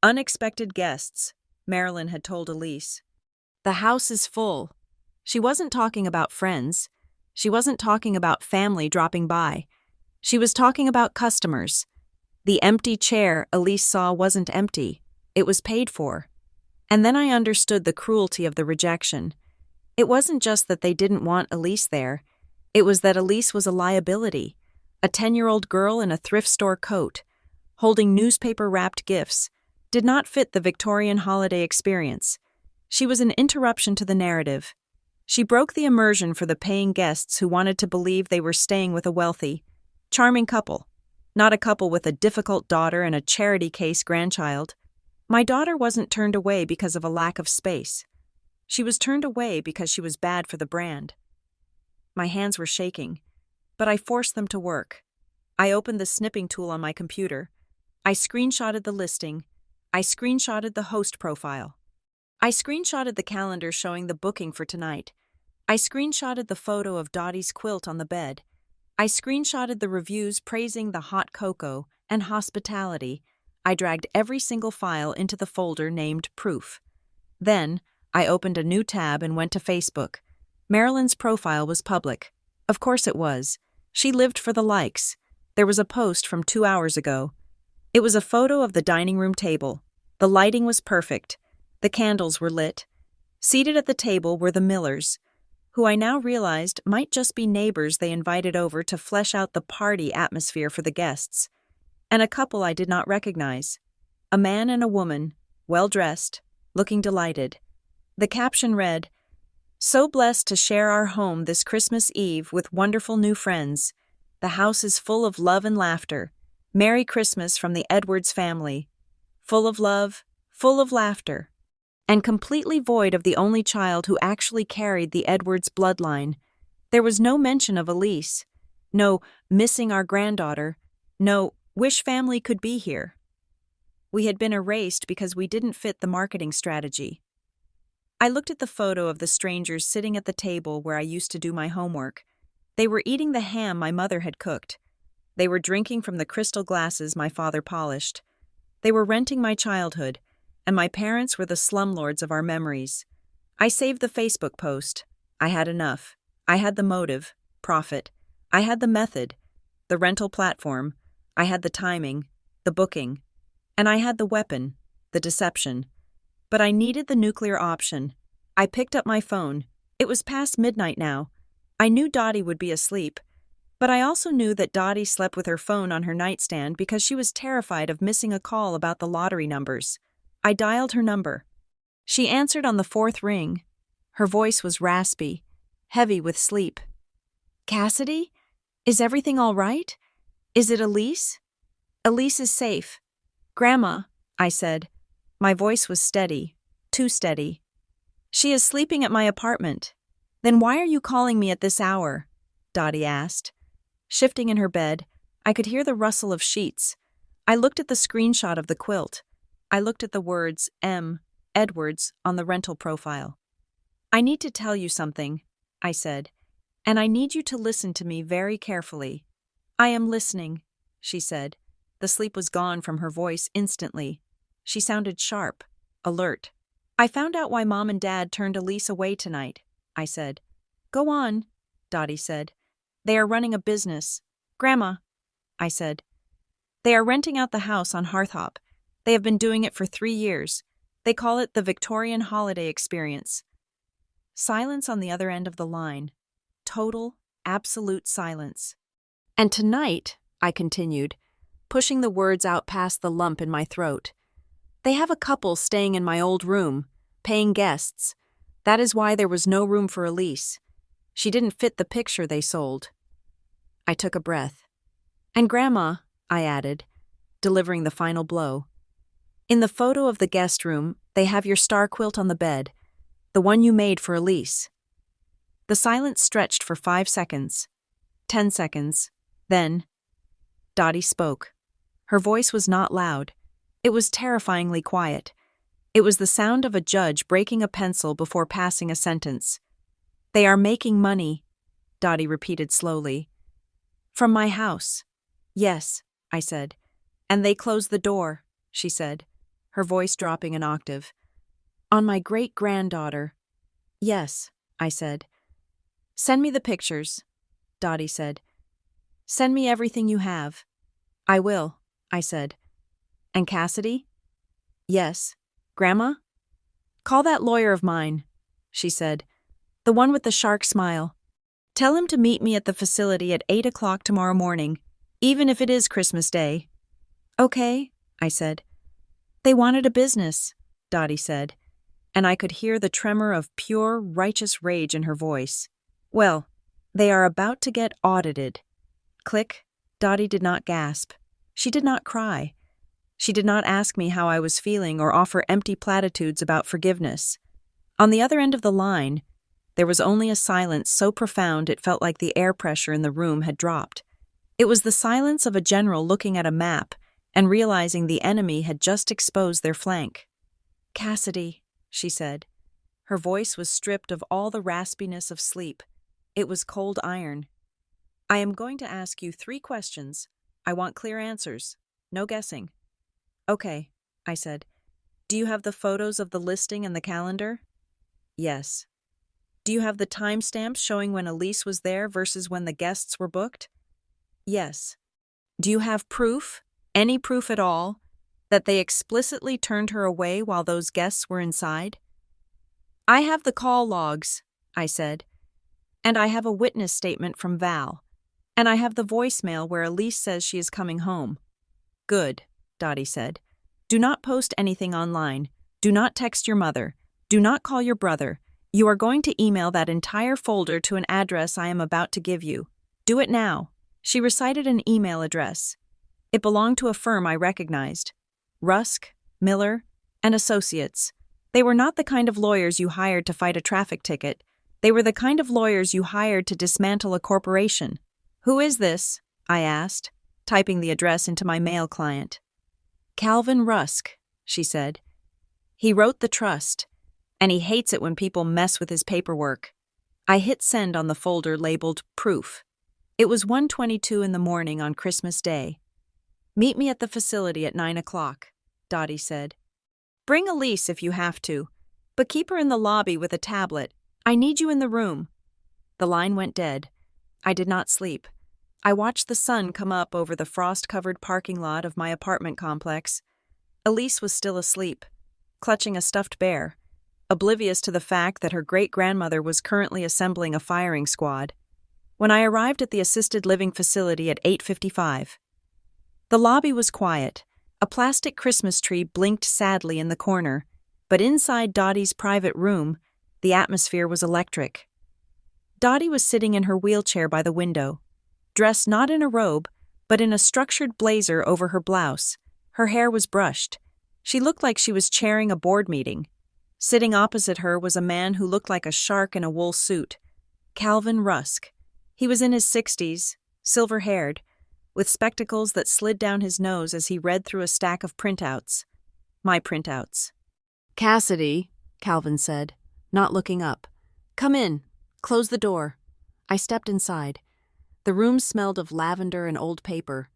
Unexpected guests, Marilyn had told Elise. The house is full. She wasn't talking about friends. She wasn't talking about family dropping by. She was talking about customers. The empty chair Elise saw wasn't empty. It was paid for. And then I understood the cruelty of the rejection. It wasn't just that they didn't want Elise there. It was that Elise was a liability, a 10-year-old girl in a thrift store coat, holding newspaper-wrapped gifts, did not fit the Victorian holiday experience. She was an interruption to the narrative. She broke the immersion for the paying guests who wanted to believe they were staying with a wealthy, charming couple, not a couple with a difficult daughter and a charity case grandchild. My daughter wasn't turned away because of a lack of space. She was turned away because she was bad for the brand. My hands were shaking, but I forced them to work. I opened the snipping tool on my computer. I screenshotted the listing. I screenshotted the host profile. I screenshotted the calendar showing the booking for tonight. I screenshotted the photo of Dottie's quilt on the bed. I screenshotted the reviews praising the hot cocoa and hospitality. I dragged every single file into the folder named Proof. Then, I opened a new tab and went to Facebook. Marilyn's profile was public. Of course it was. She lived for the likes. There was a post from 2 hours ago. It was a photo of the dining room table. The lighting was perfect. The candles were lit. Seated at the table were the Millers, who I now realized might just be neighbors they invited over to flesh out the party atmosphere for the guests. And a couple I did not recognize. A man and a woman, well-dressed, looking delighted. The caption read, "So blessed to share our home this Christmas Eve with wonderful new friends. The house is full of love and laughter. Merry Christmas from the Edwards family. Full of love, full of laughter." And completely void of the only child who actually carried the Edwards bloodline. There was no mention of Elise. No missing our granddaughter. No wish family could be here. We had been erased because we didn't fit the marketing strategy. I looked at the photo of the strangers sitting at the table where I used to do my homework. They were eating the ham my mother had cooked. They were drinking from the crystal glasses my father polished. They were renting my childhood, and my parents were the slumlords of our memories. I saved the Facebook post. I had enough. I had the motive, profit. I had the method, the rental platform. I had the timing, the booking. And I had the weapon, the deception. But I needed the nuclear option. I picked up my phone. It was past midnight now. I knew Dottie would be asleep. But I also knew that Dottie slept with her phone on her nightstand because she was terrified of missing a call about the lottery numbers. I dialed her number. She answered on the 4th ring. Her voice was raspy, heavy with sleep. "Cassidy? Is everything all right? Is it Elise?" "Elise is safe. Grandma," I said. My voice was steady, too steady. "She is sleeping at my apartment." "Then why are you calling me at this hour?" Dottie asked. Shifting in her bed, I could hear the rustle of sheets. I looked at the screenshot of the quilt. I looked at the words M. Edwards on the rental profile. "I need to tell you something," I said, "and I need you to listen to me very carefully." "I am listening," she said. The sleep was gone from her voice instantly. She sounded sharp, alert. "I found out why Mom and Dad turned Elise away tonight," I said. "Go on," Dottie said. "They are running a business." "Grandma," I said. "They are renting out the house on Hearthop. They have been doing it for 3 years. They call it the Victorian Holiday Experience." Silence on the other end of the line. Total, absolute silence. "And tonight," I continued, pushing the words out past the lump in my throat, "they have a couple staying in my old room, paying guests. That is why there was no room for Elise. She didn't fit the picture they sold." I took a breath. "And Grandma," I added, delivering the final blow. "In the photo of the guest room, they have your star quilt on the bed, the one you made for Elise." The silence stretched for 5 seconds, 10 seconds, then Dottie spoke. Her voice was not loud. It was terrifyingly quiet. It was the sound of a judge breaking a pencil before passing a sentence. "They are making money," Dottie repeated slowly. "From my house." "Yes," I said. "And they closed the door," she said, her voice dropping an octave. "On my great-granddaughter." "Yes," I said. "Send me the pictures," Dottie said. "Send me everything you have." "I will," I said. "And Cassidy?" "Yes. Grandma?" "Call that lawyer of mine," she said. "The one with the shark smile. Tell him to meet me at the facility at 8 o'clock tomorrow morning, even if it is Christmas Day." "Okay," I said. "They wanted a business," Dottie said, and I could hear the tremor of pure, righteous rage in her voice. "Well, they are about to get audited." Click. Dottie did not gasp. She did not cry. She did not ask me how I was feeling or offer empty platitudes about forgiveness. On the other end of the line, there was only a silence so profound it felt like the air pressure in the room had dropped. It was the silence of a general looking at a map and realizing the enemy had just exposed their flank. "Cassidy," she said. Her voice was stripped of all the raspiness of sleep. It was cold iron. "I am going to ask you 3 questions. I want clear answers. No guessing." "Okay," I said. "Do you have the photos of the listing and the calendar?" "Yes." "Do you have the timestamps showing when Elise was there versus when the guests were booked?" "Yes." "Do you have proof, any proof at all, that they explicitly turned her away while those guests were inside?" "I have the call logs," I said. "And I have a witness statement from Val. And I have the voicemail where Elise says she is coming home." "Good," Dottie said. "Do not post anything online. Do not text your mother. Do not call your brother. You are going to email that entire folder to an address I am about to give you. Do it now." She recited an email address. It belonged to a firm I recognized. Rusk, Miller, and Associates. They were not the kind of lawyers you hired to fight a traffic ticket. They were the kind of lawyers you hired to dismantle a corporation. "Who is this?" I asked, typing the address into my mail client. "Calvin Rusk," she said. "He wrote the trust, and he hates it when people mess with his paperwork." I hit send on the folder labeled Proof. It was 1:22 in the morning on Christmas Day. "Meet me at the facility at 9 o'clock, Dottie said. "Bring Elise if you have to, but keep her in the lobby with a tablet. I need you in the room." The line went dead. I did not sleep. I watched the sun come up over the frost-covered parking lot of my apartment complex. Elise was still asleep, clutching a stuffed bear, oblivious to the fact that her great-grandmother was currently assembling a firing squad. When I arrived at the assisted living facility at 8:55, the lobby was quiet. A plastic Christmas tree blinked sadly in the corner, but inside Dottie's private room, the atmosphere was electric. Dottie was sitting in her wheelchair by the window, dressed not in a robe, but in a structured blazer over her blouse. Her hair was brushed. She looked like she was chairing a board meeting. Sitting opposite her was a man who looked like a shark in a wool suit. Calvin Rusk. He was in his 60s, silver-haired, with spectacles that slid down his nose as he read through a stack of printouts. My printouts. "Cassidy," Calvin said, not looking up. "Come in. Close the door." I stepped inside. The room smelled of lavender and old paper.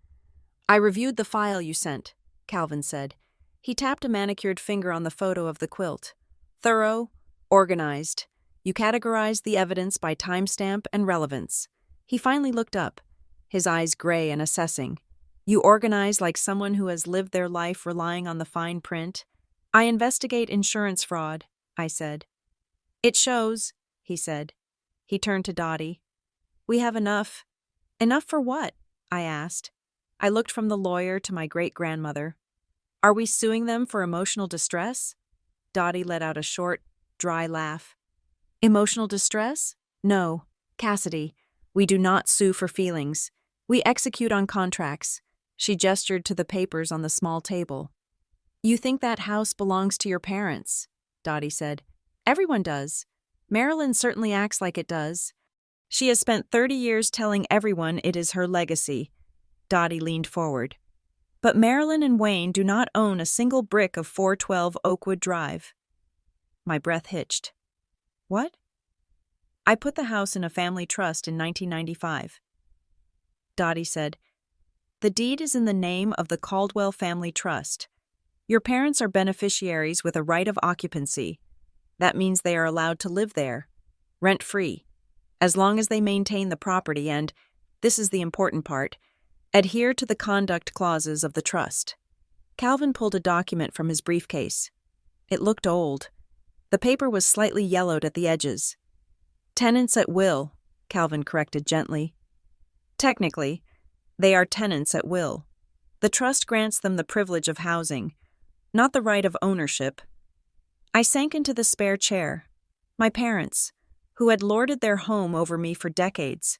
"I reviewed the file you sent," Calvin said. He tapped a manicured finger on the photo of the quilt. "Thorough, organized. You categorized the evidence by timestamp and relevance." He finally looked up, his eyes gray and assessing. "You organize like someone who has lived their life relying on the fine print." "I investigate insurance fraud," I said. "It shows," he said. He turned to Dottie. "We have enough." "Enough for what?" I asked. I looked from the lawyer to my great-grandmother. "Are we suing them for emotional distress?" Dottie let out a short, dry laugh. "Emotional distress? No, Cassidy. We do not sue for feelings. We execute on contracts." She gestured to the papers on the small table. "You think that house belongs to your parents," Dottie said. "Everyone does. Marilyn certainly acts like it does. She has spent 30 years telling everyone it is her legacy." Dottie leaned forward. But Marilyn and Wayne do not own a single brick of 412 Oakwood Drive. My breath hitched. What? I put the house in a family trust in 1995. Dottie said, The deed is in the name of the Caldwell Family Trust. Your parents are beneficiaries with a right of occupancy. That means they are allowed to live there, rent-free, as long as they maintain the property and, this is the important part, adhere to the conduct clauses of the trust. Calvin pulled a document from his briefcase. It looked old. The paper was slightly yellowed at the edges. Tenants at will, Calvin corrected gently. Technically, they are tenants at will. The trust grants them the privilege of housing, not the right of ownership. I sank into the spare chair. My parents, who had lorded their home over me for decades,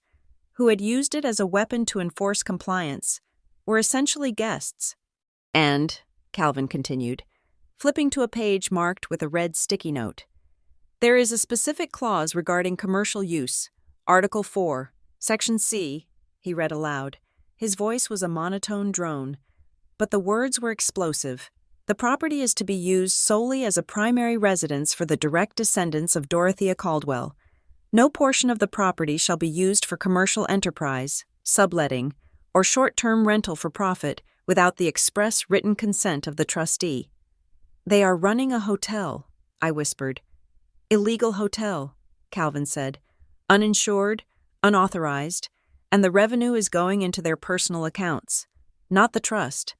who had used it as a weapon to enforce compliance, were essentially guests. And, Calvin continued, flipping to a page marked with a red sticky note, there is a specific clause regarding commercial use, Article 4, Section C, he read aloud. His voice was a monotone drone, but the words were explosive. The property is to be used solely as a primary residence for the direct descendants of Dorothea Caldwell. No portion of the property shall be used for commercial enterprise, subletting, or short-term rental for profit without the express written consent of the trustee. They are running a hotel, I whispered. Illegal hotel, Calvin said. Uninsured, unauthorized, and the revenue is going into their personal accounts, not the trust.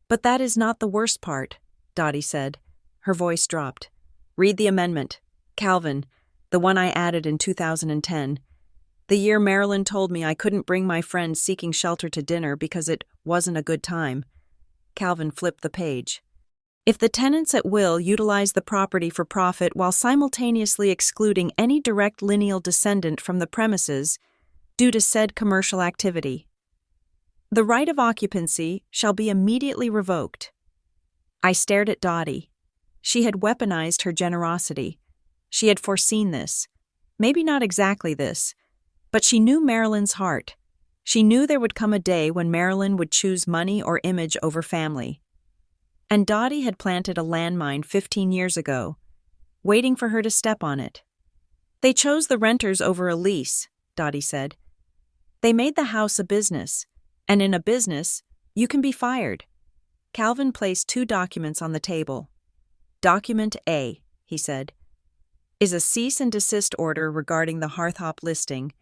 But that is not the worst part, Dottie said. Her voice dropped. Read the amendment. Calvin, the one I added in 2010. The year Marilyn told me I couldn't bring my friend seeking shelter to dinner because it wasn't a good time. Calvin flipped the page. If the tenants at will utilize the property for profit while simultaneously excluding any direct lineal descendant from the premises due to said commercial activity, the right of occupancy shall be immediately revoked. I stared at Dottie. She had weaponized her generosity. She had foreseen this. Maybe not exactly this, but she knew Marilyn's heart. She knew there would come a day when Marilyn would choose money or image over family. And Dottie had planted a landmine 15 years ago, waiting for her to step on it. They chose the renters over a lease, Dottie said. They made the house a business, and in a business, you can be fired. Calvin placed 2 documents on the table. Document A, he said, is a cease and desist order regarding the Hearthop listing.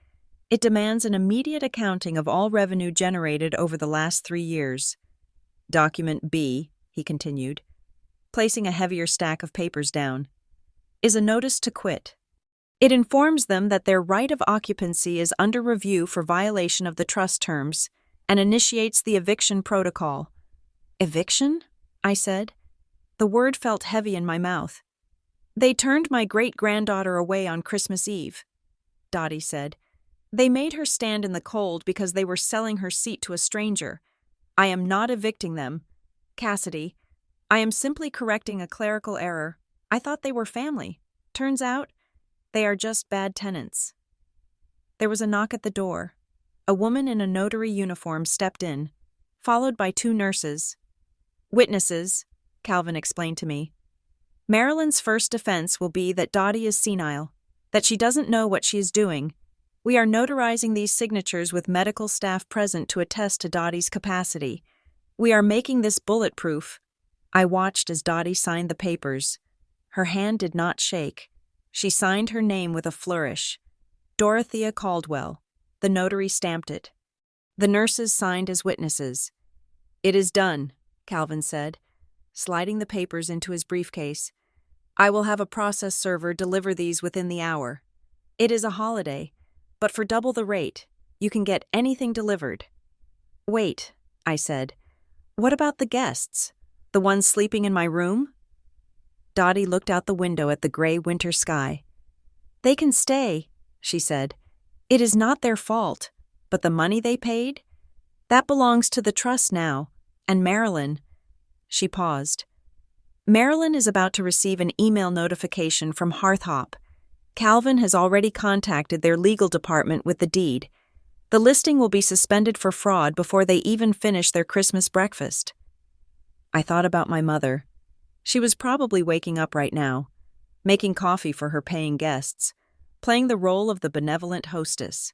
It demands an immediate accounting of all revenue generated over the last 3 years. Document B, he continued, placing a heavier stack of papers down, is a notice to quit. It informs them that their right of occupancy is under review for violation of the trust terms and initiates the eviction protocol. Eviction? I said. The word felt heavy in my mouth. They turned my great-granddaughter away on Christmas Eve, Dottie said. They made her stand in the cold because they were selling her seat to a stranger. I am not evicting them. Cassidy, I am simply correcting a clerical error. I thought they were family. Turns out, they are just bad tenants. There was a knock at the door. A woman in a notary uniform stepped in, followed by 2 nurses. Witnesses, Calvin explained to me. Marilyn's first defense will be that Dottie is senile, that she doesn't know what she is doing. We are notarizing these signatures with medical staff present to attest to Dottie's capacity. We are making this bulletproof. I watched as Dottie signed the papers. Her hand did not shake. She signed her name with a flourish. Dorothea Caldwell. The notary stamped it. The nurses signed as witnesses. It is done, Calvin said, sliding the papers into his briefcase. I will have a process server deliver these within the hour. It is a holiday, but for double the rate, you can get anything delivered. Wait, I said. What about the guests? The ones sleeping in my room? Dottie looked out the window at the gray winter sky. They can stay, she said. It is not their fault, but the money they paid? That belongs to the trust now, and Marilyn. She paused. Marilyn is about to receive an email notification from Hearthop. Calvin has already contacted their legal department with the deed. The listing will be suspended for fraud before they even finish their Christmas breakfast. I thought about my mother. She was probably waking up right now, making coffee for her paying guests, playing the role of the benevolent hostess.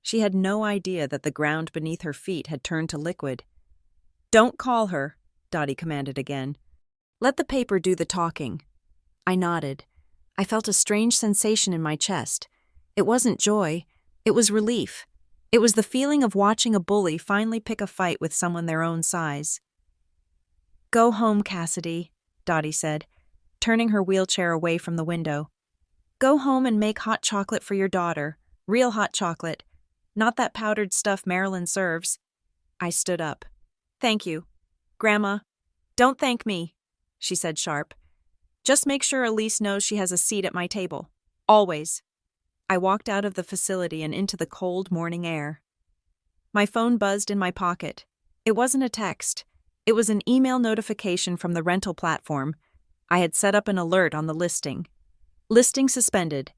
She had no idea that the ground beneath her feet had turned to liquid. "Don't call her," Dottie commanded again. "Let the paper do the talking." I nodded. I felt a strange sensation in my chest. It wasn't joy, it was relief. It was the feeling of watching a bully finally pick a fight with someone their own size. "Go home, Cassidy," Dottie said, turning her wheelchair away from the window. "Go home and make hot chocolate for your daughter. Real hot chocolate. Not that powdered stuff Marilyn serves." I stood up. "Thank you. Grandma, don't thank me," she said sharp. "Just make sure Elise knows she has a seat at my table. Always." I walked out of the facility and into the cold morning air. My phone buzzed in my pocket. It wasn't a text. It was an email notification from the rental platform. I had set up an alert on the listing. Listing suspended.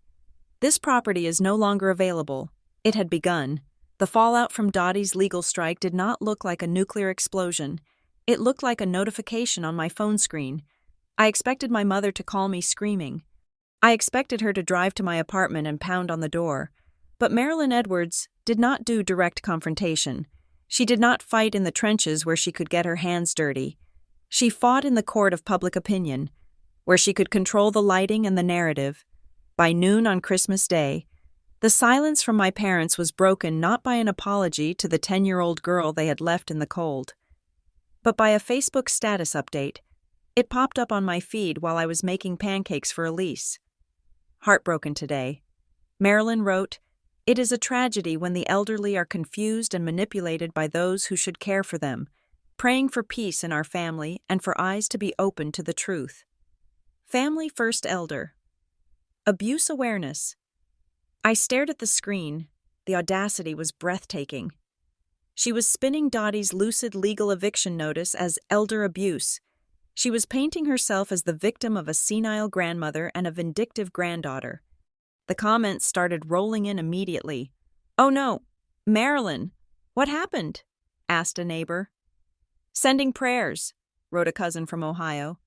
This property is no longer available. It had begun. The fallout from Dottie's legal strike did not look like a nuclear explosion. It looked like a notification on my phone screen. I expected my mother to call me screaming. I expected her to drive to my apartment and pound on the door. But Marilyn Edwards did not do direct confrontation. She did not fight in the trenches where she could get her hands dirty. She fought in the court of public opinion, where she could control the lighting and the narrative. By noon on Christmas Day, the silence from my parents was broken not by an apology to the 10-year-old girl they had left in the cold, but by a Facebook status update. It popped up on my feed while I was making pancakes for Elise. "Heartbroken today." Marilyn wrote, "It is a tragedy when the elderly are confused and manipulated by those who should care for them. Praying for peace in our family and for eyes to be open to the truth." Family First Elder. Abuse awareness. I stared at the screen. The audacity was breathtaking. She was spinning Dottie's lucid legal eviction notice as elder abuse. She was painting herself as the victim of a senile grandmother and a vindictive granddaughter. The comments started rolling in immediately. "Oh no, Marilyn, what happened?" asked a neighbor. "Sending prayers," wrote a cousin from Ohio.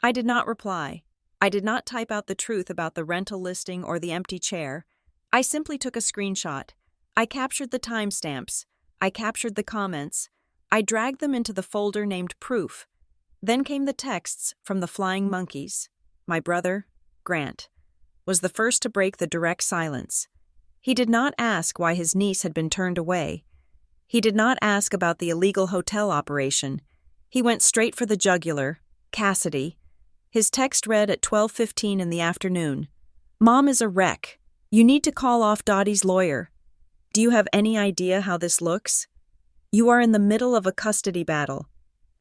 I did not reply. I did not type out the truth about the rental listing or the empty chair. I simply took a screenshot. I captured the timestamps. I captured the comments. I dragged them into the folder named Proof. Then came the texts from the Flying Monkeys. My brother, Grant, was the first to break the direct silence. He did not ask why his niece had been turned away. He did not ask about the illegal hotel operation. He went straight for the jugular, Cassidy. His text read at 12:15 in the afternoon. "Mom is a wreck. You need to call off Dottie's lawyer. Do you have any idea how this looks? You are in the middle of a custody battle.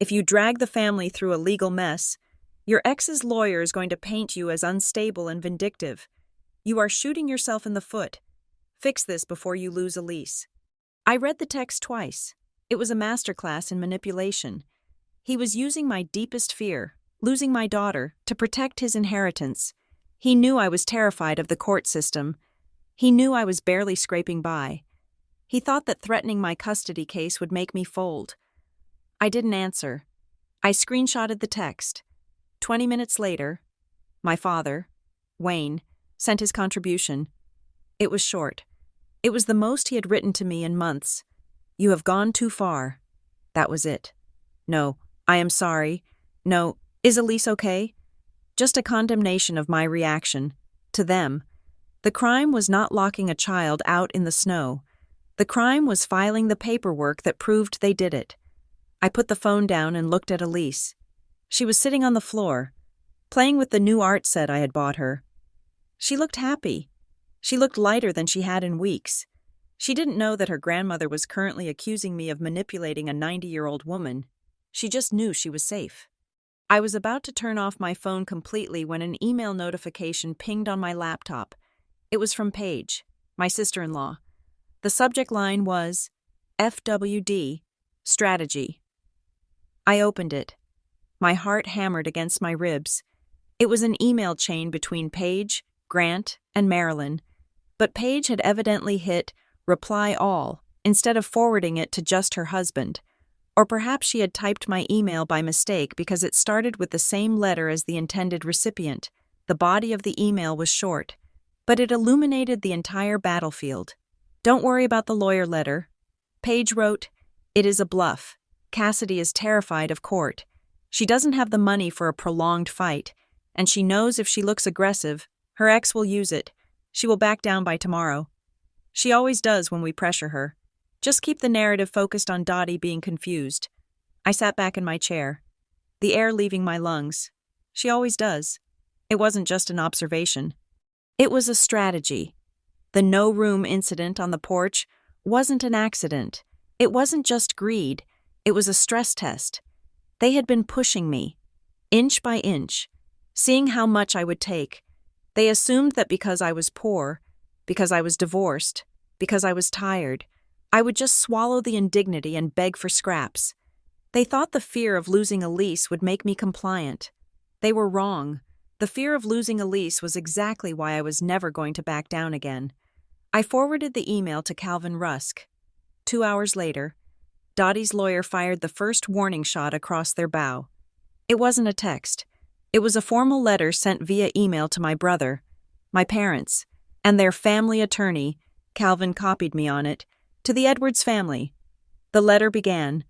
If you drag the family through a legal mess, your ex's lawyer is going to paint you as unstable and vindictive. You are shooting yourself in the foot. Fix this before you lose Elise." I read the text twice. It was a masterclass in manipulation. He was using my deepest fear, losing my daughter, to protect his inheritance. He knew I was terrified of the court system. He knew I was barely scraping by. He thought that threatening my custody case would make me fold. I didn't answer. I screenshotted the text. 20 minutes later, my father, Wayne, sent his contribution. It was short. It was the most he had written to me in months. "You have gone too far." That was it. No, "I am sorry." No, "Is Elise okay?" Just a condemnation of my reaction. To them. The crime was not locking a child out in the snow. The crime was filing the paperwork that proved they did it. I put the phone down and looked at Elise. She was sitting on the floor, playing with the new art set I had bought her. She looked happy. She looked lighter than she had in weeks. She didn't know that her grandmother was currently accusing me of manipulating a 90-year-old woman. She just knew she was safe. I was about to turn off my phone completely when an email notification pinged on my laptop. It was from Paige, my sister-in-law. The subject line was, "FWD, Strategy." I opened it. My heart hammered against my ribs. It was an email chain between Paige, Grant, and Marilyn, but Paige had evidently hit reply all instead of forwarding it to just her husband. Or perhaps she had typed my email by mistake because it started with the same letter as the intended recipient. The body of the email was short, but it illuminated the entire battlefield. "Don't worry about the lawyer letter." Paige wrote, "It is a bluff. Cassidy is terrified of court. She doesn't have the money for a prolonged fight, and she knows if she looks aggressive, her ex will use it. She will back down by tomorrow. She always does when we pressure her. Just keep the narrative focused on Dottie being confused." I sat back in my chair, the air leaving my lungs. She always does. It wasn't just an observation. It was a strategy. The no-room incident on the porch wasn't an accident. It wasn't just greed. It was a stress test. They had been pushing me, inch by inch, seeing how much I would take. They assumed that because I was poor, because I was divorced, because I was tired, I would just swallow the indignity and beg for scraps. They thought the fear of losing Elise would make me compliant. They were wrong. The fear of losing Elise was exactly why I was never going to back down again. I forwarded the email to Calvin Rusk. 2 hours later, Dottie's lawyer fired the first warning shot across their bow. It wasn't a text. It was a formal letter sent via email to my brother, my parents, and their family attorney. Calvin copied me on it, to the Edwards family. The letter began,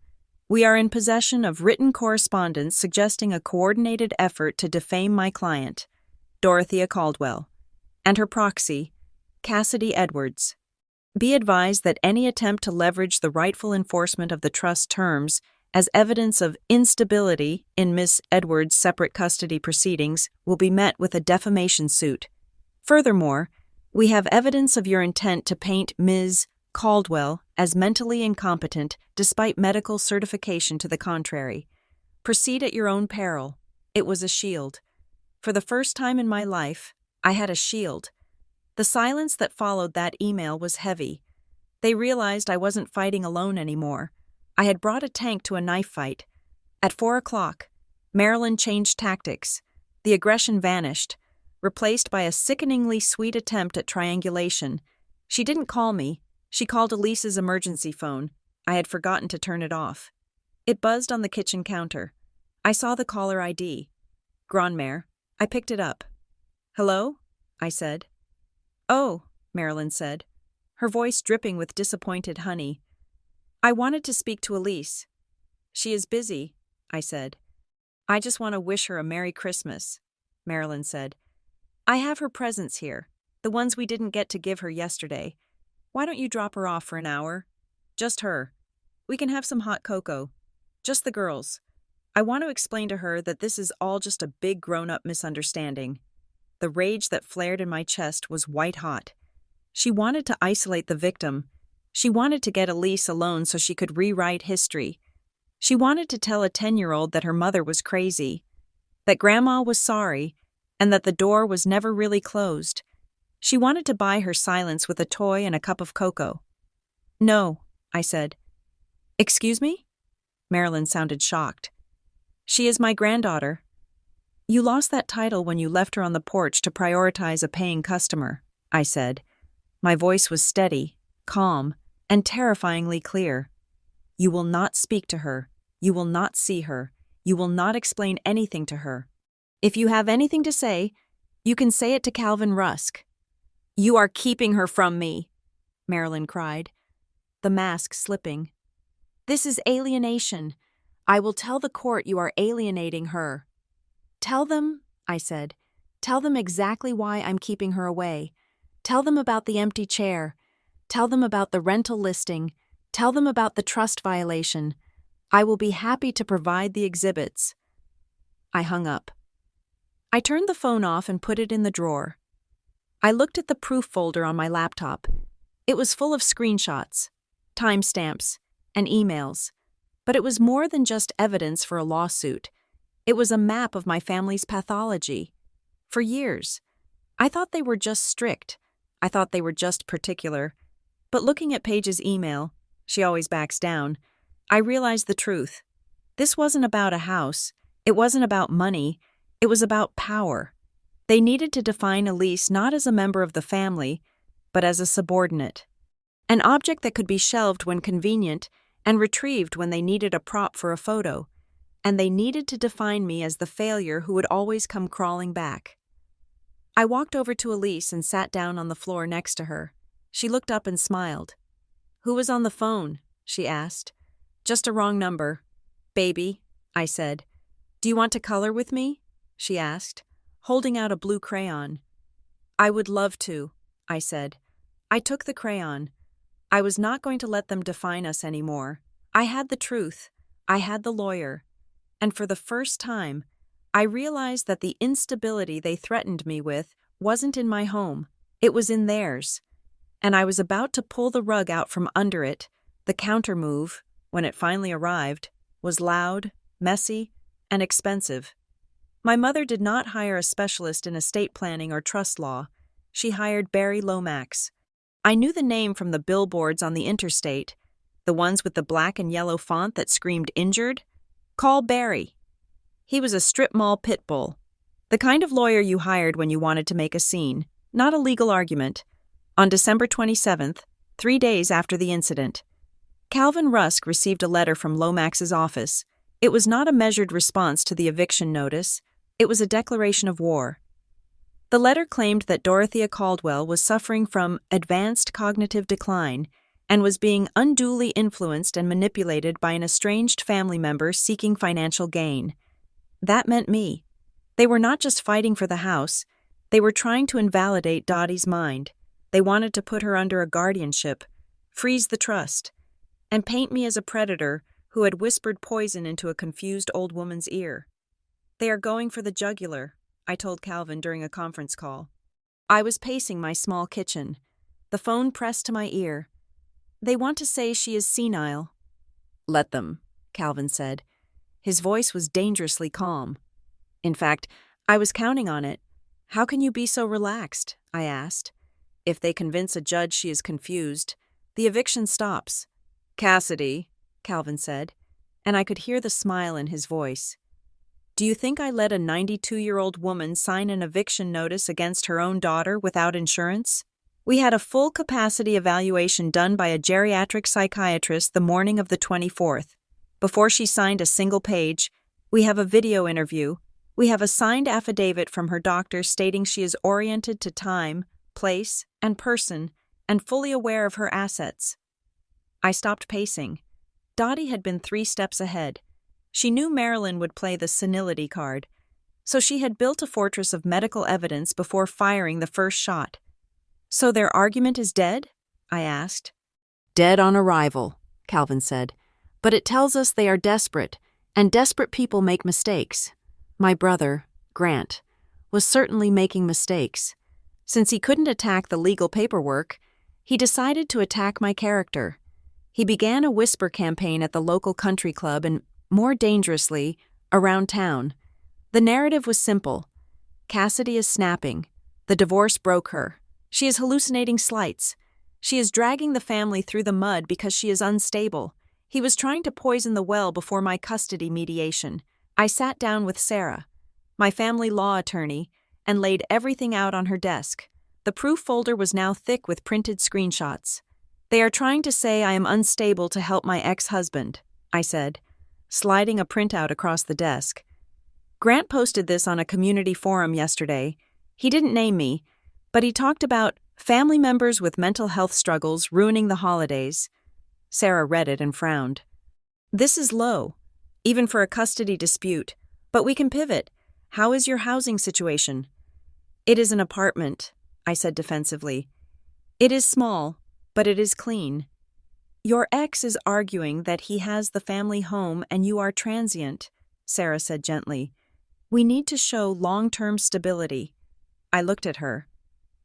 "We are in possession of written correspondence suggesting a coordinated effort to defame my client, Dorothea Caldwell, and her proxy, Cassidy Edwards. Be advised that any attempt to leverage the rightful enforcement of the trust terms as evidence of instability in Miss Edwards' separate custody proceedings will be met with a defamation suit. Furthermore, we have evidence of your intent to paint Ms. Caldwell as mentally incompetent despite medical certification to the contrary. Proceed at your own peril." It was a shield. For the first time in my life, I had a shield. The silence that followed that email was heavy. They realized I wasn't fighting alone anymore. I had brought a tank to a knife fight. At 4 o'clock, Marilyn changed tactics. The aggression vanished, replaced by a sickeningly sweet attempt at triangulation. She didn't call me. She called Elise's emergency phone. I had forgotten to turn it off. It buzzed on the kitchen counter. I saw the caller ID. Gronmare. I picked it up. "Hello?" I said. "Oh," Marilyn said, her voice dripping with disappointed honey. "I wanted to speak to Elise." "She is busy," I said. "I just want to wish her a Merry Christmas," Marilyn said. "I have her presents here, the ones we didn't get to give her yesterday. Why don't you drop her off for an hour? Just her. We can have some hot cocoa. Just the girls. I want to explain to her that this is all just a big grown-up misunderstanding." The rage that flared in my chest was white-hot. She wanted to isolate the victim. She wanted to get Elise alone so she could rewrite history. She wanted to tell a 10-year-old that her mother was crazy, that Grandma was sorry, and that the door was never really closed. She wanted to buy her silence with a toy and a cup of cocoa. "No," I said. "Excuse me?" Marilyn sounded shocked. "She is my granddaughter." "You lost that title when you left her on the porch to prioritize a paying customer," I said. My voice was steady, calm, and terrifyingly clear. "You will not speak to her. You will not see her. You will not explain anything to her. If you have anything to say, you can say it to Calvin Rusk." "You are keeping her from me," Marilyn cried, the mask slipping. "This is alienation. I will tell the court you are alienating her." "Tell them," I said. "Tell them exactly why I'm keeping her away. Tell them about the empty chair. Tell them about the rental listing. Tell them about the trust violation. I will be happy to provide the exhibits." I hung up. I turned the phone off and put it in the drawer. I looked at the proof folder on my laptop. It was full of screenshots, timestamps, and emails. But it was more than just evidence for a lawsuit. It was a map of my family's pathology. For years, I thought they were just strict. I thought they were just particular. But looking at Paige's email, she always backs down, I realized the truth. This wasn't about a house. It wasn't about money. It was about power. They needed to define Elise not as a member of the family, but as a subordinate. An object that could be shelved when convenient and retrieved when they needed a prop for a photo, and they needed to define me as the failure who would always come crawling back. I walked over to Elise and sat down on the floor next to her. She looked up and smiled. "Who was on the phone?" she asked. "Just a wrong number. Baby," I said. "Do you want to color with me?" she asked, holding out a blue crayon. "I would love to," I said. I took the crayon. I was not going to let them define us anymore. I had the truth. I had the lawyer. And for the first time, I realized that the instability they threatened me with wasn't in my home. It was in theirs. And I was about to pull the rug out from under it. The countermove, when it finally arrived, was loud, messy, and expensive. My mother did not hire a specialist in estate planning or trust law. She hired Barry Lomax. I knew the name from the billboards on the interstate, the ones with the black and yellow font that screamed "injured." "Call Barry." He was a strip mall pit bull, the kind of lawyer you hired when you wanted to make a scene, not a legal argument. On December 27th, 3 days after the incident, Calvin Rusk received a letter from Lomax's office. It was not a measured response to the eviction notice. It was a declaration of war. The letter claimed that Dorothea Caldwell was suffering from advanced cognitive decline and was being unduly influenced and manipulated by an estranged family member seeking financial gain. That meant me. They were not just fighting for the house, they were trying to invalidate Dottie's mind. They wanted to put her under a guardianship, freeze the trust, and paint me as a predator who had whispered poison into a confused old woman's ear. "They are going for the jugular," I told Calvin during a conference call. I was pacing my small kitchen, the phone pressed to my ear. "They want to say she is senile." "Let them," Calvin said. His voice was dangerously calm. In fact, I was counting on it. "How can you be so relaxed?" I asked. "If they convince a judge she is confused, the eviction stops." "Cassidy," Calvin said, and I could hear the smile in his voice. "Do you think I let a 92-year-old woman sign an eviction notice against her own daughter without insurance? We had a full capacity evaluation done by a geriatric psychiatrist the morning of the 24th. Before she signed a single page, we have a video interview. We have a signed affidavit from her doctor stating she is oriented to time, place, and person, and fully aware of her assets." I stopped pacing. Dottie had been 3 steps ahead. She knew Marilyn would play the senility card, so she had built a fortress of medical evidence before firing the first shot. "So their argument is dead?" I asked. "Dead on arrival," Calvin said. "But it tells us they are desperate, and desperate people make mistakes. My brother, Grant, was certainly making mistakes. Since he couldn't attack the legal paperwork, he decided to attack my character. He began a whisper campaign at the local country club and, more dangerously, around town. The narrative was simple. Cassidy is snapping. The divorce broke her. She is hallucinating slights. She is dragging the family through the mud because she is unstable. He was trying to poison the well before my custody mediation. I sat down with Sarah, my family law attorney, and laid everything out on her desk. The proof folder was now thick with printed screenshots. "They are trying to say I am unstable to help my ex-husband," I said, sliding a printout across the desk. "Grant posted this on a community forum yesterday. He didn't name me, but he talked about family members with mental health struggles ruining the holidays." Sarah read it and frowned. "This is low, even for a custody dispute, but we can pivot. How is your housing situation?" "It is an apartment," I said defensively. "It is small, but it is clean. Your ex is arguing that he has the family home and you are transient," Sarah said gently. "We need to show long-term stability." I looked at her.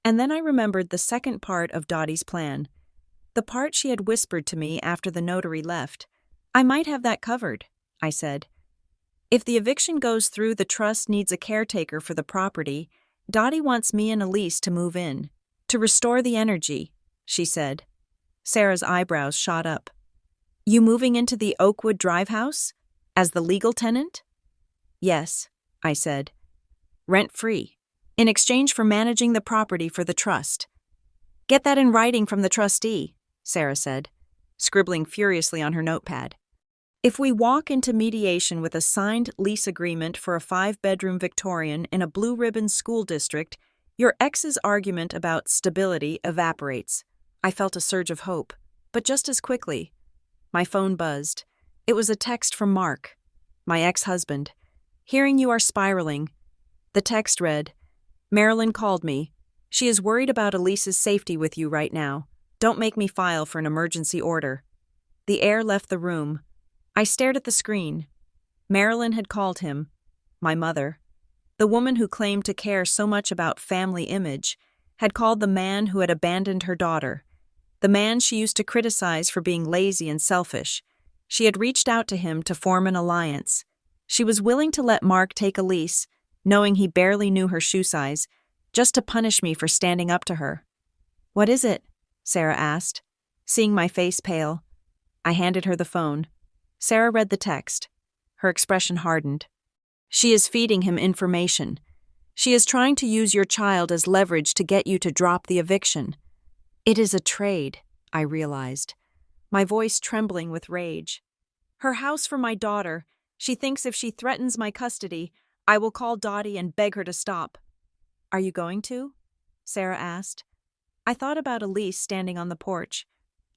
And then I remembered the second part of Dottie's plan. The part she had whispered to me after the notary left. "I might have that covered," I said. "If the eviction goes through, the trust needs a caretaker for the property. Dottie wants me and Elise to move in. To restore the energy," she said. Sarah's eyebrows shot up. "You moving into the Oakwood Drive house? As the legal tenant?" "Yes," I said. "Rent-free, in exchange for managing the property for the trust." "Get that in writing from the trustee," Sarah said. scribbling furiously on her notepad. If we walk into mediation with a signed lease agreement for a 5-bedroom Victorian in a blue-ribbon school district, your ex's argument about stability evaporates. I felt a surge of hope, but just as quickly. My phone buzzed. It was a text from Mark, my ex-husband. Hearing you are spiraling. The text read, Marilyn called me. She is worried about Elise's safety with you right now. Don't make me file for an emergency order. The air left the room. I stared at the screen. Marilyn had called him, my mother. The woman who claimed to care so much about family image had called the man who had abandoned her daughter, the man she used to criticize for being lazy and selfish. She had reached out to him to form an alliance. She was willing to let Mark take Elise, knowing he barely knew her shoe size, just to punish me for standing up to her. What is it? Sarah asked, seeing my face pale. I handed her the phone. Sarah read the text. Her expression hardened. She is feeding him information. She is trying to use your child as leverage to get you to drop the eviction. It is a trade, I realized, my voice trembling with rage. Her house for my daughter. She thinks if she threatens my custody, I will call Dottie and beg her to stop. Are you going to? Sarah asked. I thought about Elise standing on the porch.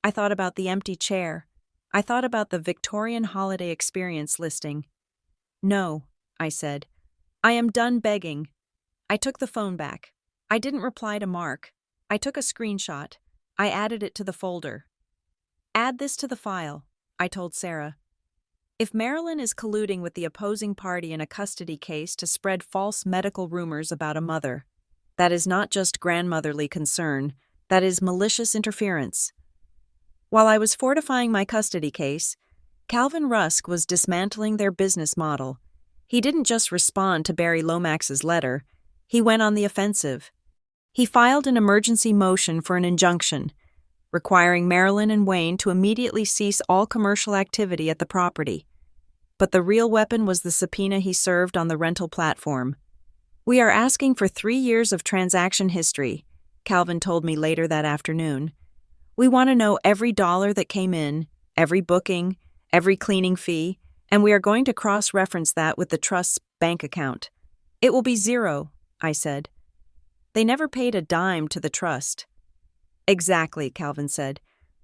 I thought about the empty chair. I thought about the Victorian Holiday Experience listing. No, I said. I am done begging. I took the phone back. I didn't reply to Mark. I took a screenshot. I added it to the folder. Add this to the file, I told Sarah. If Marilyn is colluding with the opposing party in a custody case to spread false medical rumors about a mother, that is not just grandmotherly concern, that is malicious interference. While I was fortifying my custody case, Calvin Rusk was dismantling their business model. He didn't just respond to Barry Lomax's letter, he went on the offensive. He filed an emergency motion for an injunction, requiring Marilyn and Wayne to immediately cease all commercial activity at the property. But the real weapon was the subpoena he served on the rental platform. We are asking for 3 years of transaction history, Calvin told me later that afternoon. We want to know every dollar that came in, every booking, every cleaning fee, and we are going to cross-reference that with the trust's bank account. It will be 0, I said. They never paid a dime to the trust. Exactly, Calvin said,